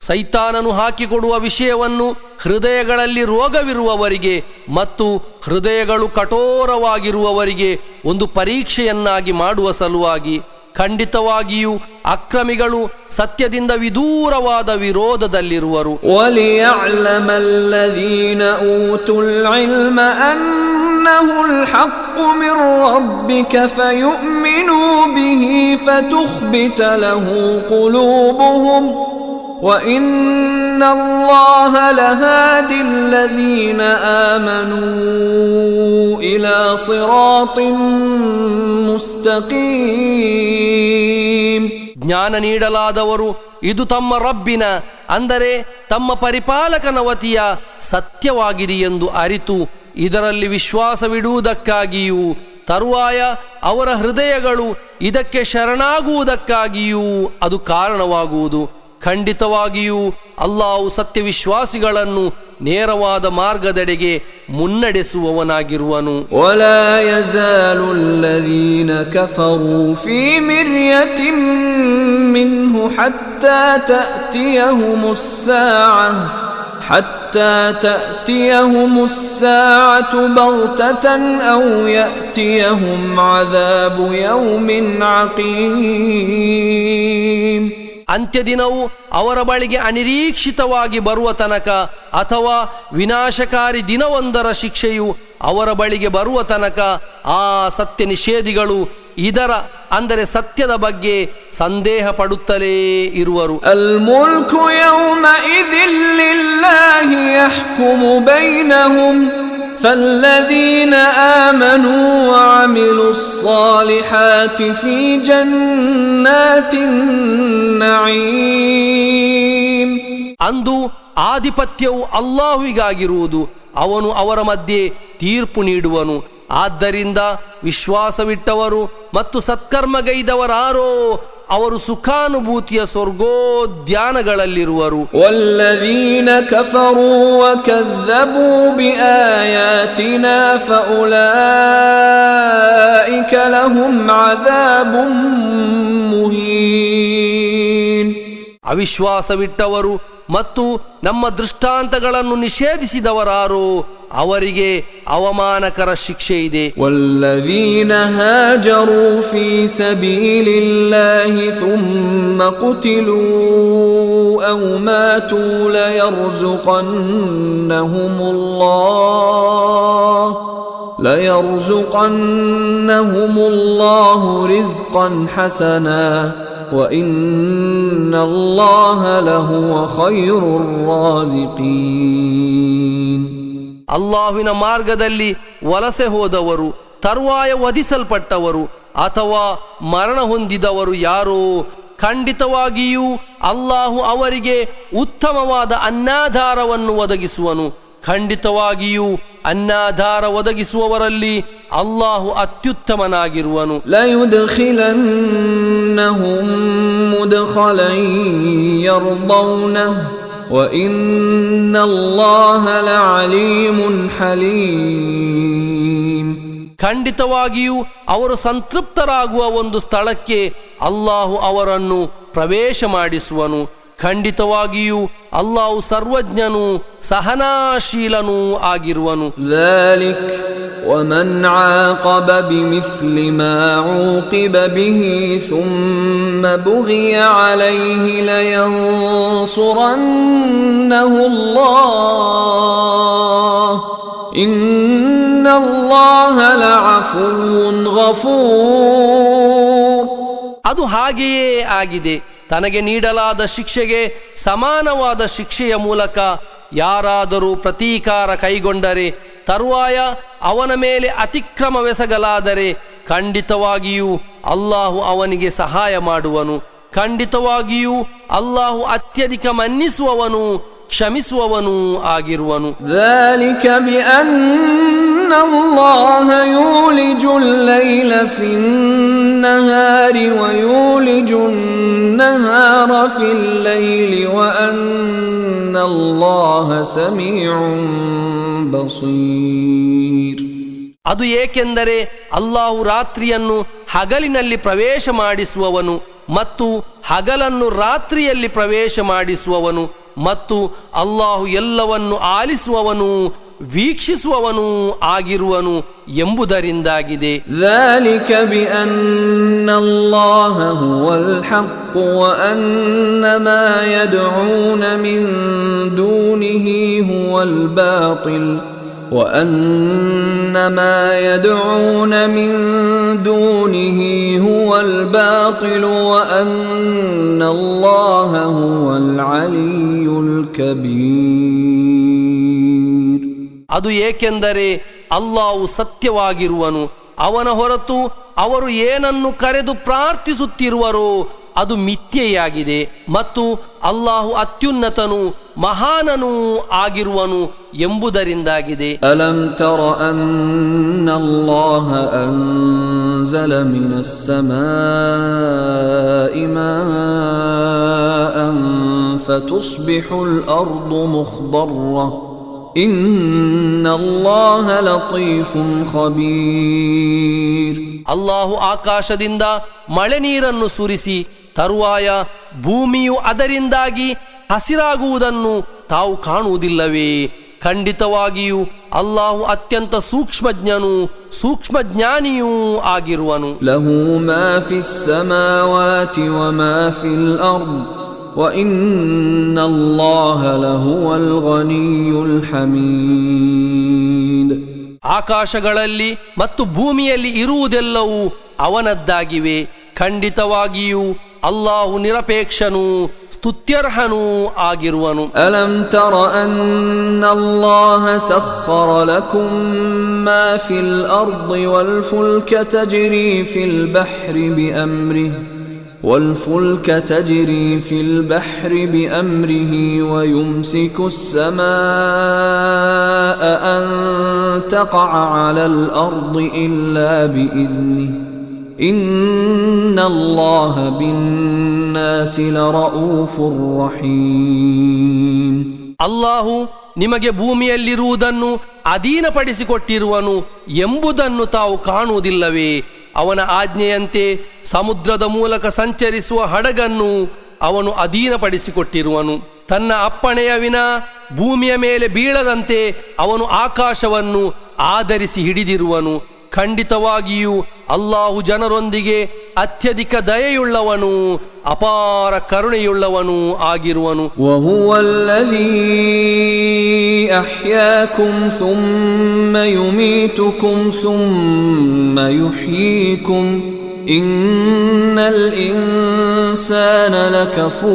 ಸೈತಾನನು ಹಾಕಿಕೊಡುವ ವಿಷಯವನ್ನು ಹೃದಯಗಳಲ್ಲಿ ರೋಗವಿರುವವರಿಗೆ ಮತ್ತು ಹೃದಯಗಳು ಕಠೋರವಾಗಿರುವವರಿಗೆ ಒಂದು ಪರೀಕ್ಷೆಯನ್ನಾಗಿ ಮಾಡುವ ಸಲುವಾಗಿ, ಖಂಡಿತವಾಗಿಯೂ ಅಕ್ರಮಿಗಳು ಸತ್ಯದಿಂದ ವಿದೂರವಾದ ವಿರೋಧದಲ್ಲಿರುವರು. وَلِيَعْلَمَ الَّذِينَ أُوتُوا الْعِلْمَ أَنَّهُ الْحَقُّ مِنْ رَبِّكَ فَيُؤْمِنُوا بِهِ فَتُخْبِتَ لَهُ قُلُوبُهُمْ وَإِنَّ اللَّهَ لَهَادِي الَّذِينَ آمَنُوا إِلَى صِرَاطٍ مُسْتَقِيمٍ. ಜ್ಞಾನ ನೀಡಲಾದವರು ಇದು ತಮ್ಮ ರಬ್ಬಿನ, ಅಂದರೆ ತಮ್ಮ ಪರಿಪಾಲಕನ ವತಿಯ ಸತ್ಯವಾಗಿದೆಯೆಂದು ಅರಿತು ಇದರಲ್ಲಿ ವಿಶ್ವಾಸವಿಡುವುದಕ್ಕಾಗಿಯೂ, ತರುವಾಯ ಅವರ ಹೃದಯಗಳು ಇದಕ್ಕೆ ಶರಣಾಗುವುದಕ್ಕಾಗಿಯೂ ಅದು ಕಾರಣವಾಗುವುದು. ಖಂಡಿತವಾಗಿಯೂ ಅಲ್ಲಾಹು ಸತ್ಯವಿಶ್ವಾಸಿಗಳನ್ನು ನೇರವಾದ ಮಾರ್ಗದೆಡೆಗೆ ಮುನ್ನಡೆಸುವವನಾಗಿರುವನು. ولا يزال الذين كفروا في مرية منه حتى تأتيهم الساعة بغتة أو يأتيهم عذاب يوم عقيم. ಅಂತ್ಯದಿನವು ಅವರ ಬಳಿಗೆ ಅನಿರೀಕ್ಷಿತವಾಗಿ ಬರುವ ತನಕ, ಅಥವಾ ವಿನಾಶಕಾರಿ ದಿನವೊಂದರ ಶಿಕ್ಷೆಯು ಅವರ ಬಳಿಗೆ ಬರುವ ತನಕ ಆ ಸತ್ಯ ನಿಷೇಧಿಗಳು ಇದರ, ಅಂದರೆ ಸತ್ಯದ ಬಗ್ಗೆ ಸಂದೇಹ ಪಡುತ್ತಲೇ ಇರುವರು. ಅಲ್ ಮುಲ್ಕು ಯೌಮಇದಿನ್ ಲಿಲ್ಲಾಹಿ ಯಹ್ಕುಮು ಬೈನಹುಂ فالذين آمنوا وعملوا الصالحات في جنات النعيم. ಅಂದು ಆಧಿಪತ್ಯವು ಅಲ್ಲಾಹುವಿಗಾಗಿರುವುದು, ಅವನು ಅವರ ಮಧ್ಯೆ ತೀರ್ಪು ನೀಡುವನು. ಆದ್ದರಿಂದ ವಿಶ್ವಾಸವಿಟ್ಟವರು ಮತ್ತು ಸತ್ಕರ್ಮಗೈದವರಾರೋ ಅವರು ಸುಖಾನುಭೂತಿಯ ಸ್ವರ್ಗೋದ್ಯಾನಗಳಲ್ಲಿರುವರು. ವಲ್ಲದೀನ ಕಫರೂ ವಕzzಬೂ ಬಿಆಯಾತಿನಾ ಫಉಲೈಕ ಲಹುಂ ಅದಾಬುಂ ಮುಹೀನ್. ಅವಿಶ್ವಾಸವಿಟ್ಟವರು ಮತ್ತು ನಮ್ಮ ದೃಷ್ಟಾಂತಗಳನ್ನು ನಿಷೇಧಿಸಿದವರಾರೋ ಅವರಿಗೆ ಅವಮಾನಕರ ಶಿಕ್ಷೆ ಇದೆ. ವಲ್ಲದೀನ ಹಾಜರೂ ಫೀ ಸಬೀಲಿಲ್ಲಾಹಿ ಥುಮ್ಮ ಕುತಿಲೂ ಔ ಮಾತೂ ಲಯರ್ಜುಕನ್ನಹುಮುಲ್ಲಾಹು ರಿಜ್ಕನ್ ಹಸನಾ وَإِنَّ اللَّهَ لَهُوَ خَيْرُ الرَّازِقِينَ. ಅಲ್ಲಾಹುವಿನ ಮಾರ್ಗದಲ್ಲಿ ವಲಸೆ ಹೋದವರು, ತರುವಾಯ ವಧಿಸಲ್ಪಟ್ಟವರು ಅಥವಾ ಮರಣ ಹೊಂದಿದವರು ಯಾರೋ, ಖಂಡಿತವಾಗಿಯೂ ಅಲ್ಲಾಹು ಅವರಿಗೆ ಉತ್ತಮವಾದ ಅನ್ನಾಧಾರವನ್ನು ಒದಗಿಸುವನು. ಖಂಡಿತವಾಗಿಯೂ ಅನ್ನಾಧಾರ ಒದಗಿಸುವವರಲ್ಲಿ ಅಲ್ಲಾಹು ಅತ್ಯುತ್ತಮನಾಗಿರುವನು. ಲಯುದ್ಖಿಲನ್ನಹುಂ ಮುದ್ಖಲನ್ ಯರ್ದೌನಹು ವಇನ್ನಲ್ಲಾಹ ಲಅಲೀಮುನ್ ಹಲೀಮ್. ಖಂಡಿತವಾಗಿಯೂ ಅವರು ಸಂತೃಪ್ತರಾಗುವ ಒಂದು ಸ್ಥಳಕ್ಕೆ ಅಲ್ಲಾಹು ಅವರನ್ನು ಪ್ರವೇಶ ಮಾಡಿಸುವನು. ಖಂಡಿತವಾಗಿಯೂ ಅಲ್ಲಾಹು ಸರ್ವಜ್ಞನು ಸಹನಾಶೀಲನೂ ಆಗಿರುವನು. ذلك ومن عاقب بمثل ما عوقب به ثم بغي عليه لينصرنه الله إن الله لعفو غفور. ಅದು ಹಾಗೆಯೇ ಆಗಿದೆ. ತನಗೆ ನೀಡಲಾದ ಶಿಕ್ಷೆಗೆ ಸಮಾನವಾದ ಶಿಕ್ಷೆಯ ಮೂಲಕ ಯಾರಾದರೂ ಪ್ರತೀಕಾರ ಕೈಗೊಂಡರೆ, ತರುವಾಯ ಅವನ ಮೇಲೆ ಅತಿಕ್ರಮವೆಸಗಲಾದರೆ ಖಂಡಿತವಾಗಿಯೂ ಅಲ್ಲಾಹು ಅವನಿಗೆ ಸಹಾಯ ಮಾಡುವನು. ಖಂಡಿತವಾಗಿಯೂ ಅಲ್ಲಾಹು ಅತ್ಯಧಿಕ ಮನ್ನಿಸುವವನು ಕ್ಷಮಿಸುವವನು ಆಗಿರುವನು. ذلك بأن الله يولج الليل في النهار ويولج النهار في الليل وأن الله سميع بصير. ಅದು ಏಕೆಂದರೆ ಅಲ್ಲಾಹು ರಾತ್ರಿಯನ್ನು ಹಗಲಿನಲ್ಲಿ ಪ್ರವೇಶ ಮಾಡಿಸುವವನು ಮತ್ತು ಹಗಲನ್ನು ರಾತ್ರಿಯಲ್ಲಿ ಪ್ರವೇಶ ಮಾಡಿಸುವವನು ಮತ್ತು ಅಲ್ಲಾಹು ಎಲ್ಲವನ್ನು ಆಲಿಸುವವನು ವೀಕ್ಷಿಸುವವನು ಆಗಿರುವನು ಎಂಬುದರಿಂದಾಗಿದೆ. ذلك بأن الله هو الحق وأن ما يدعون من دونه هو الباطل وأن ما يدعون من دونه هو الباطل وأن الله هو العلي الكبير. ಅದು ಏಕೆಂದರೆ ಅಲ್ಲಾಹು ಸತ್ಯವಾಗಿರುವನು. ಅವನ ಹೊರತು ಅವರು ಏನನ್ನು ಕರೆದು ಪ್ರಾರ್ಥಿಸುತ್ತಿರುವರೋ ಅದು ಮಿಥ್ಯೆಯಾಗಿದೆ ಮತ್ತು ಅಲ್ಲಾಹು ಅತ್ಯುನ್ನತನು ಮಹಾನನೂ ಆಗಿರುವನು ಎಂಬುದರಿಂದಾಗಿದೆ. ಅಲಂ ತರ ಅನ್ನ ಅಲ್ಲಾಹ ಅನ್ಜಲ ಮಿನಸ್ ಸಲಾಯಿ ಮಾಅನ್ ಫತುಸ್ಬಿಹುಲ್ ಅರ್ದು ಮುಖ್ದರ್ರ ಇನ್ನಲ್ಲಾಹ ಲತೀಫುನ್ ಖಬೀರ್. ಅಲ್ಲಾಹು ಆಕಾಶದಿಂದ ಮಳೆ ನೀರನ್ನು ಸುರಿಸಿ ತರುವಾಯ ಭೂಮಿಯು ಅದರಿಂದಾಗಿ ಹಸಿರಾಗುವುದನ್ನು ತಾವು ಕಾಣುವುದಿಲ್ಲವೇ? ಖಂಡಿತವಾಗಿಯೂ ಅಲ್ಲಾಹು ಅತ್ಯಂತ ಸೂಕ್ಷ್ಮಜ್ಞನೂ ಸೂಕ್ಷ್ಮಜ್ಞಾನಿಯೂ ಆಗಿರುವನು. ಲಹು ಮಾ ಫಿಸ್ ಸಮಾವಾತಿ ವ ಮಾ ಫಿಲ್ ಅರ್ದ್ ವಇನ್ನಲ್ಲಾಹ ಲಹುವಲ್ ಗನಿಯುಲ್ ಹಮೀದ್. ಆಕಾಶಗಳಲ್ಲಿ ಮತ್ತು ಭೂಮಿಯಲ್ಲಿ ಇರುವುದೆಲ್ಲವೂ ಅವನದ್ದಾಗಿವೆ. ಖಂಡಿತವಾಗಿಯೂ ಅಲ್ಲಾಹು ನಿರಪೇಕ್ಷನೂ ಸ್ತುತ್ಯರ್ಹನೂ ಆಗಿರುವನು. ಅಲಂ ತರ ಅನ್ನಲ್ಲಾಹ ಸಖ್ಖರ ಲಕುಂ ಮಾ ಫಿಲ್ ಅರ್ದಿ ವಲ್ ಫುಲ್ಕ ತಜ್ರಿ ಫಿಲ್ ಬಹ್ರಿ ಬಿಅಮ್ರಿಹಿ والفلك تجري في البحر بأمره ويمسك السماء أن تقع على الأرض إلا بإذنه إن الله بالناس لرؤوف رحيم. ಅಲ್ಲಾಹು ನಿಮಗೆ ಭೂಮಿಯಲ್ಲಿರುವುದನ್ನು ಅಧೀನಪಡಿಸಿಕೊಟ್ಟಿರುವನು ಎಂಬುದನ್ನು ತಾವು ಕಾಣುವುದಿಲ್ಲವೇ? ಅವನ ಆಜ್ಞೆಯಂತೆ ಸಮುದ್ರದ ಮೂಲಕ ಸಂಚರಿಸುವ ಹಡಗನ್ನು ಅವನು ಅಧೀನಪಡಿಸಿಕೊಟ್ಟಿರುವನು. ತನ್ನ ಅಪ್ಪಣೆಯ ವಿನ ಭೂಮಿಯ ಮೇಲೆ ಬೀಳದಂತೆ ಅವನು ಆಕಾಶವನ್ನು ಆಧರಿಸಿ ಹಿಡಿದಿರುವನು. ಖಂಡಿತವಾಗಿಯೂ ಅಲ್ಲಾಹು ಜನರೊಂದಿಗೆ ಅತ್ಯಧಿಕ ದಯೆಯುಳ್ಳವನು ಅಪಾರ ಕರುಣೆಯುಳ್ಳವನು ಆಗಿರುವನು. ವಹುವಲ್ಲಜೀ ಅಹ್ಯಾಕುಂ ಥುಮ್ಮ ಯುಮೀತುಕುಂ ಥುಮ್ಮ ಯುಹ್ಯೀಕುಂ ಇನ್ನಲ್ ಇನ್ಸಾನ ಲಕಫೂರ್.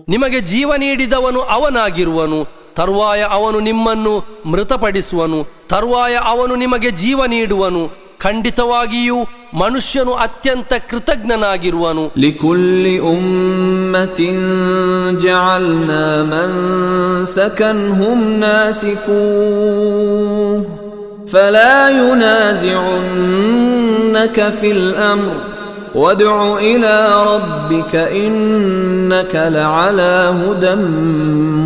ನಿಮಗೆ ಜೀವ ನೀಡಿದವನು ಅವನಾಗಿರುವನು. ತರುವಾಯ ಅವನು ನಿಮ್ಮನ್ನು ಮೃತಪಡಿಸುವನು. ತರುವಾಯ ಅವನು ನಿಮಗೆ ಜೀವ ನೀಡುವನು. ಖಂಡಿತವಾಗಿಯೂ ಮನುಷ್ಯನು ಅತ್ಯಂತ ಕೃತಜ್ಞನಾಗಿರುವನು. ಲಿಕುಲ್ಲಿ ಉಮ್ಮತಿನ್ ಜಅಲ್ನಾ ಮನ್ಸಕನ್ ಹುಮ್ ನಾಸಿಕೂಹ್ ಫಲಾ ಯುನಾಜಿಉನ್ನಕ ಫಿಲ್ ಅಮ್ರ್ ವದ್ഉ ಇಲಾ ರಬ್ಬಿಕ ಇನ್ನಕ ಲಅಲಾ ಹುದನ್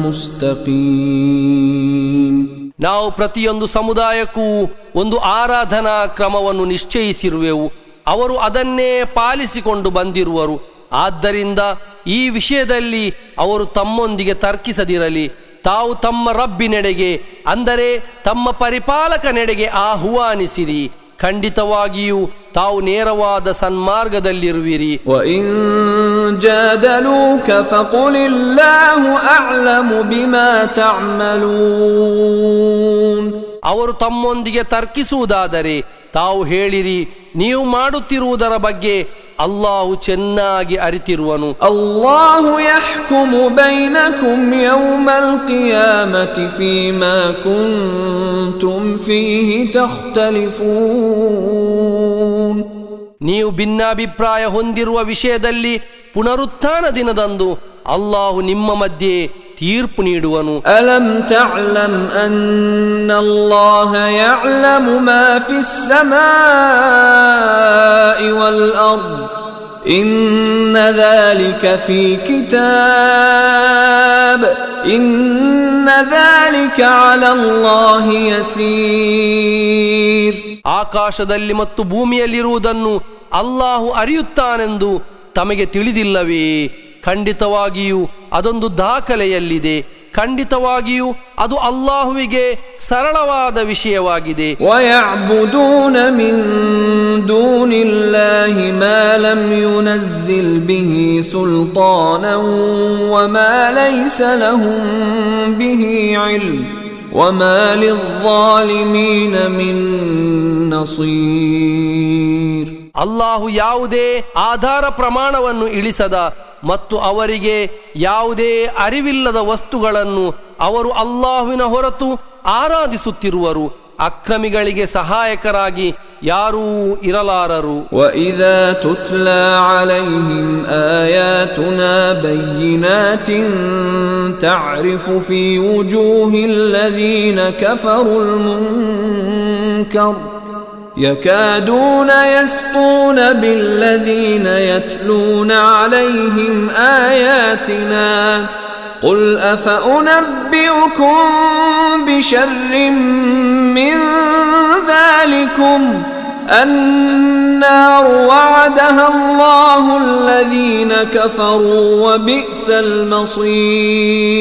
ಮುಸ್ತಕೀಮ್. ನಾವು ಪ್ರತಿಯೊಂದು ಸಮುದಾಯಕ್ಕೂ ಒಂದು ಆರಾಧನಾ ಕ್ರಮವನ್ನು ನಿಶ್ಚಯಿಸಿರುವೆವು, ಅವರು ಅದನ್ನೇ ಪಾಲಿಸಿಕೊಂಡು ಬಂದಿರುವರು. ಆದ್ದರಿಂದ ಈ ವಿಷಯದಲ್ಲಿ ಅವರು ತಮ್ಮೊಂದಿಗೆ ತರ್ಕಿಸದಿರಲಿ. ತಾವು ತಮ್ಮ ರಬ್ಬಿನೆಡೆಗೆ, ಅಂದರೆ ತಮ್ಮ ಪರಿಪಾಲಕನೆಡೆಗೆ ಆಹ್ವಾನಿಸಿರಿ. ಖಂಡಿತವಾಗಿಯೂ ತಾವು ನೇರವಾದ ಸನ್ಮಾರ್ಗದಲ್ಲಿರುವಿರಿ. ವಇನ್ ಜಾದಲೂಕ ಫಕುಲಿಲ್ಲಾಹು ಅಅಲಮು ಬಿಮಾ ತಅಮಲೂನ್. ಅವರು ತಮ್ಮೊಂದಿಗೆ ತರ್ಕಿಸುವುದಾದರೆ ತಾವು ಹೇಳಿರಿ, ನೀವು ಮಾಡುತ್ತಿರುವುದರ ಬಗ್ಗೆ ಅಲ್ಲಾಹು ಚೆನ್ನಾಗಿ ಅರಿತಿರುವನು. ಅಲ್ಲಾಹು ಯಹ್ಕುಮು ಬೈನಕುಂ ಯೌಮಲ್ ಕಿಯಾಮತಿ ಫೀಮಾ ಕುಂತುಂ ಫೀಹಿ ತಖ್ತಲಿಫೂನ್. ನೀವು ಭಿನ್ನಾಭಿಪ್ರಾಯ ಹೊಂದಿರುವ ವಿಷಯದಲ್ಲಿ ಪುನರುತ್ಥಾನ ದಿನದಂದು ಅಲ್ಲಾಹು ನಿಮ್ಮ ಮಧ್ಯೆ ತೀರ್ಪು ನೀಡುವನು. ಅಲಂ ತಅಲಂ ಅನ್ನಲ್ಲಾಹ ಯಅಲಮು ಮಾ ಫಿಸ್ ಸಮಾಇ ವಲ್ ಅರ್ದ್ ಇನ್ನ ذلك ಫೀ ಕಿತಾಬ್ ಇನ್ನ ذلك ಅಲಾ ಅಲ್ಲಾಹಿ ಯಸೀರ್. ಆಕಾಶದಲ್ಲಿ ಮತ್ತು ಭೂಮಿಯಲ್ಲಿರುವುದನ್ನು ಅಲ್ಲಾಹು ಅರಿಯುತ್ತಾನೆಂದು ತಮಗೆ ತಿಳಿದಿಲ್ಲವೇ? ಖಂಡಿತವಾಗಿಯೂ ಅದೊಂದು ದಾಖಲೆಯಲ್ಲಿದೆ. ಖಂಡಿತವಾಗಿಯೂ ಅದು ಅಲ್ಲಾಹುವಿಗೆ ಸರಳವಾದ ವಿಷಯವಾಗಿದೆ. ವಯಅಬುದೂನ ಮಿನ್ ದೂನಿಲ್ಲಾಹಿ ಮಾ ಲಂ ಯುನಜ್ಜಿಲ್ ಬಿಹಿ ಸುಲ್ತಾನನ್ ವಮಾ ಲೈಸ ಲಹುಂ ಬಿಹಿ ಇಲ್ಮ್ ವಮಾ ಲಿಜ್ಜಾಲಿಮೀನ ಮಿನ್ ನಸೀರ್. ಅಲ್ಲಾಹು ಯಾವುದೇ ಆಧಾರ ಪ್ರಮಾಣವನ್ನು ಇಳಿಸದ ಮತ್ತು ಅವರಿಗೆ ಯಾವುದೇ ಅರಿವಿಲ್ಲದ ವಸ್ತುಗಳನ್ನು ಅವರು ಅಲ್ಲಾಹುವಿನ ಹೊರತು ಆರಾಧಿಸುತ್ತಿರುವರು. ಅಕ್ರಮಿಗಳಿಗೆ ಸಹಾಯಕರಾಗಿ ಯಾರೂ ಇರಲಾರರು. ವಇದಾ ತುತ್ಲಾ ಅಲೈಹಿಂ ಆಯಾತುನಾ ಬಯ್ಯಿನಾತಿನ್ ತಅರಿಫು ಫೀ ವುಜೂಹಿಲ್ ಲದೀನ ಕಫರುಲ್ ಮುನ್ಕರ್ يكادون يسطون بالذين يتلون عليهم آياتنا قل أفأنبئكم بشر من ذلكم النار وعدها الله الذين كفروا وبئس المصير.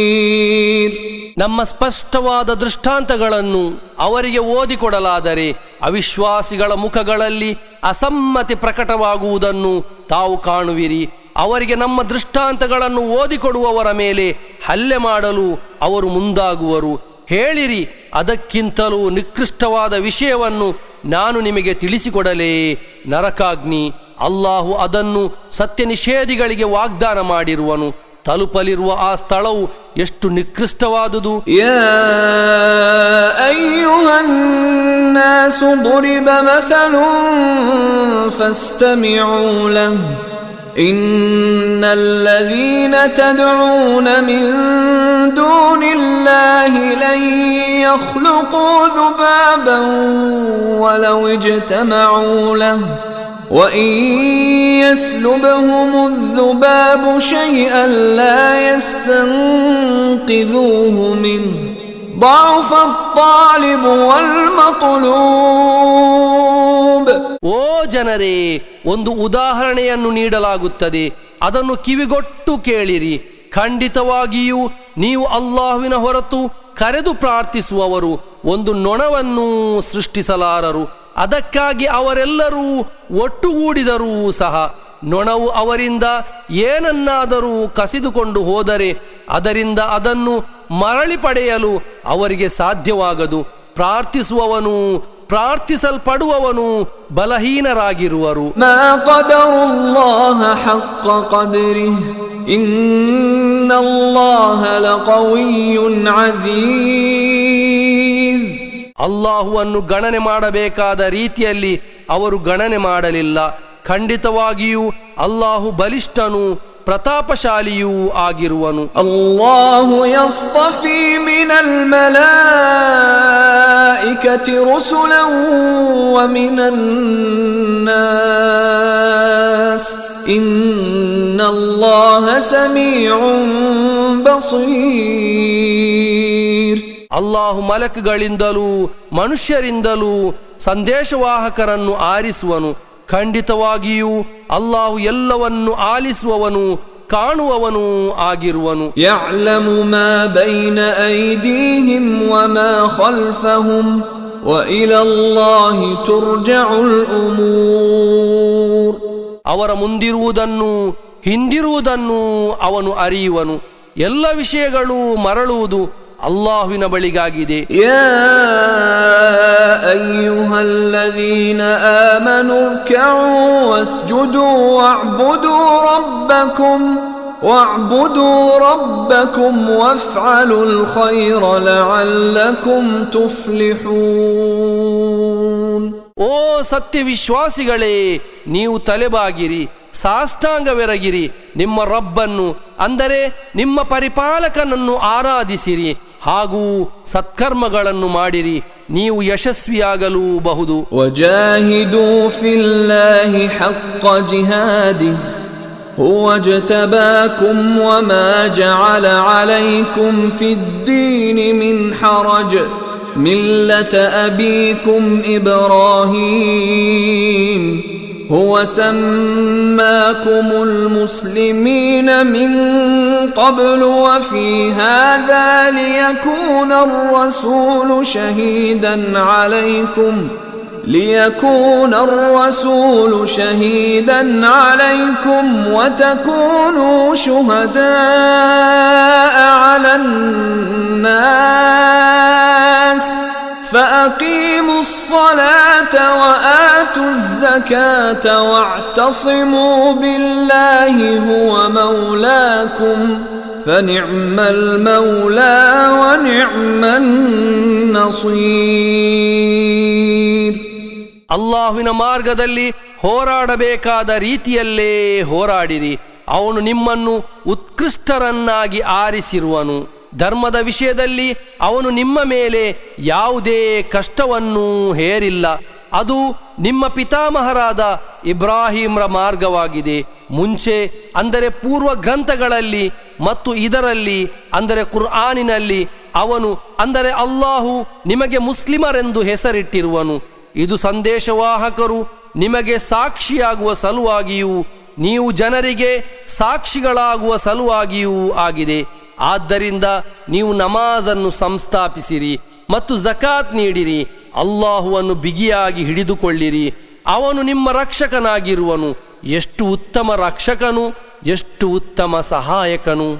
ನಮ್ಮ ಸ್ಪಷ್ಟವಾದ ದೃಷ್ಟಾಂತಗಳನ್ನು ಅವರಿಗೆ ಓದಿಕೊಡಲಾದರೆ ಅವಿಶ್ವಾಸಿಗಳ ಮುಖಗಳಲ್ಲಿ ಅಸಮ್ಮತಿ ಪ್ರಕಟವಾಗುವುದನ್ನು ತಾವು ಕಾಣುವಿರಿ. ಅವರಿಗೆ ನಮ್ಮ ದೃಷ್ಟಾಂತಗಳನ್ನು ಓದಿಕೊಡುವವರ ಮೇಲೆ ಹಲ್ಲೆ ಮಾಡಲು ಅವರು ಮುಂದಾಗುವರು. ಹೇಳಿರಿ, ಅದಕ್ಕಿಂತಲೂ ನಿಕೃಷ್ಟವಾದ ವಿಷಯವನ್ನು ನಾನು ನಿಮಗೆ ತಿಳಿಸಿಕೊಡಲೇ? ನರಕಾಗ್ನಿ. ಅಲ್ಲಾಹು ಅದನ್ನು ಸತ್ಯ ನಿಷೇಧಿಗಳಿಗೆ ವಾಗ್ದಾನ ಮಾಡಿರುವನು. ತಲುಪಲಿರುವ ಆ ಸ್ಥಳವು ಎಷ್ಟು ನಿಕೃಷ್ಟವಾದುದು. ಯಾ ಅಯ್ಯುಹನ್ ನಾಸು ದುರಿಬ ಮಸಲುನ್ ಫಸ್ತಮಿಊ ಲಹು ಇನ್ನಲ್ಲದೀನ ತದ್ಊನ ಮಿನ್ ದೂನಿಲ್ಲಾಹಿ ಲನ್ ಯಖ್ಲುಕೂ ذುಬಾಬನ್ ವಲೌ ಇಜ್ತಮಊ ಲಹು وَإِن يَسْلُبْهُمُ الذُّبَابُ شَيْئًا لَّا يَسْتَنقِذُوهُ مِنْهُ ضَعُفَ الطَّالِبُ وَالْمَطْلُوبُ. ಓ ಜನರೇ, ಒಂದು ಉದಾಹರಣೆಯನ್ನು ನೀಡಲಾಗುತ್ತದೆ, ಅದನ್ನು ಕಿವಿಗೊಟ್ಟು ಕೇಳಿರಿ. ಖಂಡಿತವಾಗಿಯೂ ನೀವು ಅಲ್ಲಾಹುವಿನ ಹೊರತು ಕರೆದು ಪ್ರಾರ್ಥಿಸುವವರು ಒಂದು ನೊಣವನ್ನು ಸೃಷ್ಟಿಸಲಾರರು. ಅದಕ್ಕಾಗಿ ಅವರೆಲ್ಲರೂ ಒಟ್ಟುಗೂಡಿದರೂ ಸಹ ನೊಣವು ಅವರಿಂದ ಏನನ್ನಾದರೂ ಕಸಿದುಕೊಂಡು ಹೋದರೆ ಅದರಿಂದ ಅದನ್ನು ಮರಳಿ ಪಡೆಯಲು ಅವರಿಗೆ ಸಾಧ್ಯವಾಗದು. ಪ್ರಾರ್ಥಿಸುವವನು ಪ್ರಾರ್ಥಿಸಲ್ಪಡುವವನು ಬಲಹೀನರಾಗಿರುವರು. ಮಾ ಕದರುಲ್ಲಾಹ ಹಕ್ಕ ಕದ್ರಿಹಿ ಇನ್ನಲ್ಲಾಹ ಲಕವಿಯ್ಯುನ್ ಅಜೀಜ್. ಅಲ್ಲಾಹುವನ್ನು ಗಣನೆ ಮಾಡಬೇಕಾದ ರೀತಿಯಲ್ಲಿ ಅವರು ಗಣನೆ ಮಾಡಲಿಲ್ಲ. ಖಂಡಿತವಾಗಿಯೂ ಅಲ್ಲಾಹು ಬಲಿಷ್ಠನು ಪ್ರತಾಪಶಾಲಿಯೂ ಆಗಿರುವನು. ಅಲ್ಲಾಹು ಯಸ್ತಫಿ ಮಿನಲ್ ಮಲಾಯಿಕತಿ ರುಸುಲನ್ ವ ಮಿನನ್ ನಾಸ್ ಇನ್ನಲ್ಲಾಹ ಸಮೀಉನ್ ಬಸೀರ್. ಅಲ್ಲಾಹು ಮಲಕ್ಗಳಿಂದಲೂ ಮನುಷ್ಯರಿಂದಲೂ ಸಂದೇಶವಾಹಕರನ್ನು ಆರಿಸುವನು. ಖಂಡಿತವಾಗಿಯೂ ಅಲ್ಲಾಹು ಎಲ್ಲವನ್ನು ಆಲಿಸುವವನು ಕಾಣುವವನು ಆಗಿರುವನು. ಯಅಲಮು ಮಾ ಬೈನ ಐದೀಹಿಂ ವಮಾ ಖಲ್ಫಹುಂ ವಇಲಲ್ಲಾಹಿ ತುರ್ಜಉಲ್ ಉಮೂರ್. ಅವರ ಮುಂದಿರುವುದನ್ನು ಹಿಂದಿರುವುದನ್ನು ಅವನು ಅರಿಯುವನು. ಎಲ್ಲ ವಿಷಯಗಳು ಮರಳುವುದು ಅಲ್ಲಾಹುವಿನ ಬಳಿಗಾಗಿದೆ. ಯಾ ಅಯ್ಯುಹಲ್ಲದೀನ ಆಮನು ರ್ಕಉ ವಸ್ಜುದು ವಅಬ್ದುದು ರಬ್ಬಕುಂ ವಫ್ಅಲುಲ್ ಖೈರ ಲಅಲ್ಲಕುಂ ತುಫ್ಲಿಹೂನ್. ಓ ಸತ್ಯವಿಶ್ವಾಸಿಗಳೇ, ನೀವು ತಲೆಬಾಗಿರಿ, ಸಾಷ್ಟಾಂಗವೆರಗಿರಿ, ನಿಮ್ಮ ರಬ್ಬನ್ನು ಅಂದರೆ ನಿಮ್ಮ ಪರಿಪಾಲಕನನ್ನು ಆರಾಧಿಸಿರಿ ಹಾಗೂ ಸತ್ಕರ್ಮಗಳನ್ನು ಮಾಡಿರಿ, ನೀವು ಯಶಸ್ವಿಯಾಗಲು ಬಹುದು. ವಜಾಹಿದು ಫಿಲ್ಲಾಹಿ ಹಕ್ಕ ಜಿಹಾದಿಹಿ ಹುವ ಜತಬಾಕುಂ ವಮಾ ಜಅಲ ಅಲೈಕುಂ ಫಿದ್ದೀನಿ ಮಿನ್ ಹರಜ್ ಮಿಲ್ಲತ ಅಬೀಕುಂ ಇಬ್ರಾಹೀಮ್ هو سماكم المسلمين من قبل وفي هذا ليكون الرسول شهيدا عليكم وتكونوا شهداء على الناس فأقيموا الصلاة وآتوا الزكاة واعتصموا بالله هو مولاكم فنعم المولى ونعم النصير. ಅಲ್ಲಾಹುವಿನ ಮಾರ್ಗದಲ್ಲಿ ಹೋರಾಡಬೇಕಾದ ರೀತಿಯಲ್ಲೇ ಹೋರಾಡಿರಿ. ಅವನು ನಿಮ್ಮನ್ನು ಉತ್ಕೃಷ್ಟರನ್ನಾಗಿ ಆರಿಸಿರುವನು. ಧರ್ಮದ ವಿಷಯದಲ್ಲಿ ಅವನು ನಿಮ್ಮ ಮೇಲೆ ಯಾವುದೇ ಕಷ್ಟವನ್ನು ಹೇರಿಲ್ಲ. ಅದು ನಿಮ್ಮ ಪಿತಾಮಹರಾದ ಇಬ್ರಾಹಿಂರ ಮಾರ್ಗವಾಗಿದೆ. ಮುಂಚೆ ಅಂದರೆ ಪೂರ್ವ ಗ್ರಂಥಗಳಲ್ಲಿ ಮತ್ತು ಇದರಲ್ಲಿ ಅಂದರೆ ಕುರ್ಆನಿನಲ್ಲಿ ಅವನು ಅಂದರೆ ಅಲ್ಲಾಹು ನಿಮಗೆ ಮುಸ್ಲಿಮರೆಂದು ಹೆಸರಿಟ್ಟಿರುವನು. ಇದು ಸಂದೇಶವಾಹಕರು ನಿಮಗೆ ಸಾಕ್ಷಿಯಾಗುವ ಸಲುವಾಗಿಯೂ ನೀವು ಜನರಿಗೆ ಸಾಕ್ಷಿಗಳಾಗುವ ಸಲುವಾಗಿಯೂ ಆಗಿದೆ. ಆದ್ದರಿಂದ ನೀವು ನಮಾಜನ್ನು ಸಂಸ್ಥಾಪಿಸಿರಿ ಮತ್ತು ಜಕಾತ್ ನೀಡಿರಿ. ಅಲ್ಲಾಹುವನ್ನು ಬಿಗಿಯಾಗಿ ಹಿಡಿದುಕೊಳ್ಳಿರಿ, ಅವನು ನಿಮ್ಮ ರಕ್ಷಕನಾಗಿರುವನು. ಎಷ್ಟು ಉತ್ತಮ ರಕ್ಷಕನು, ಎಷ್ಟು ಉತ್ತಮ ಸಹಾಯಕನು.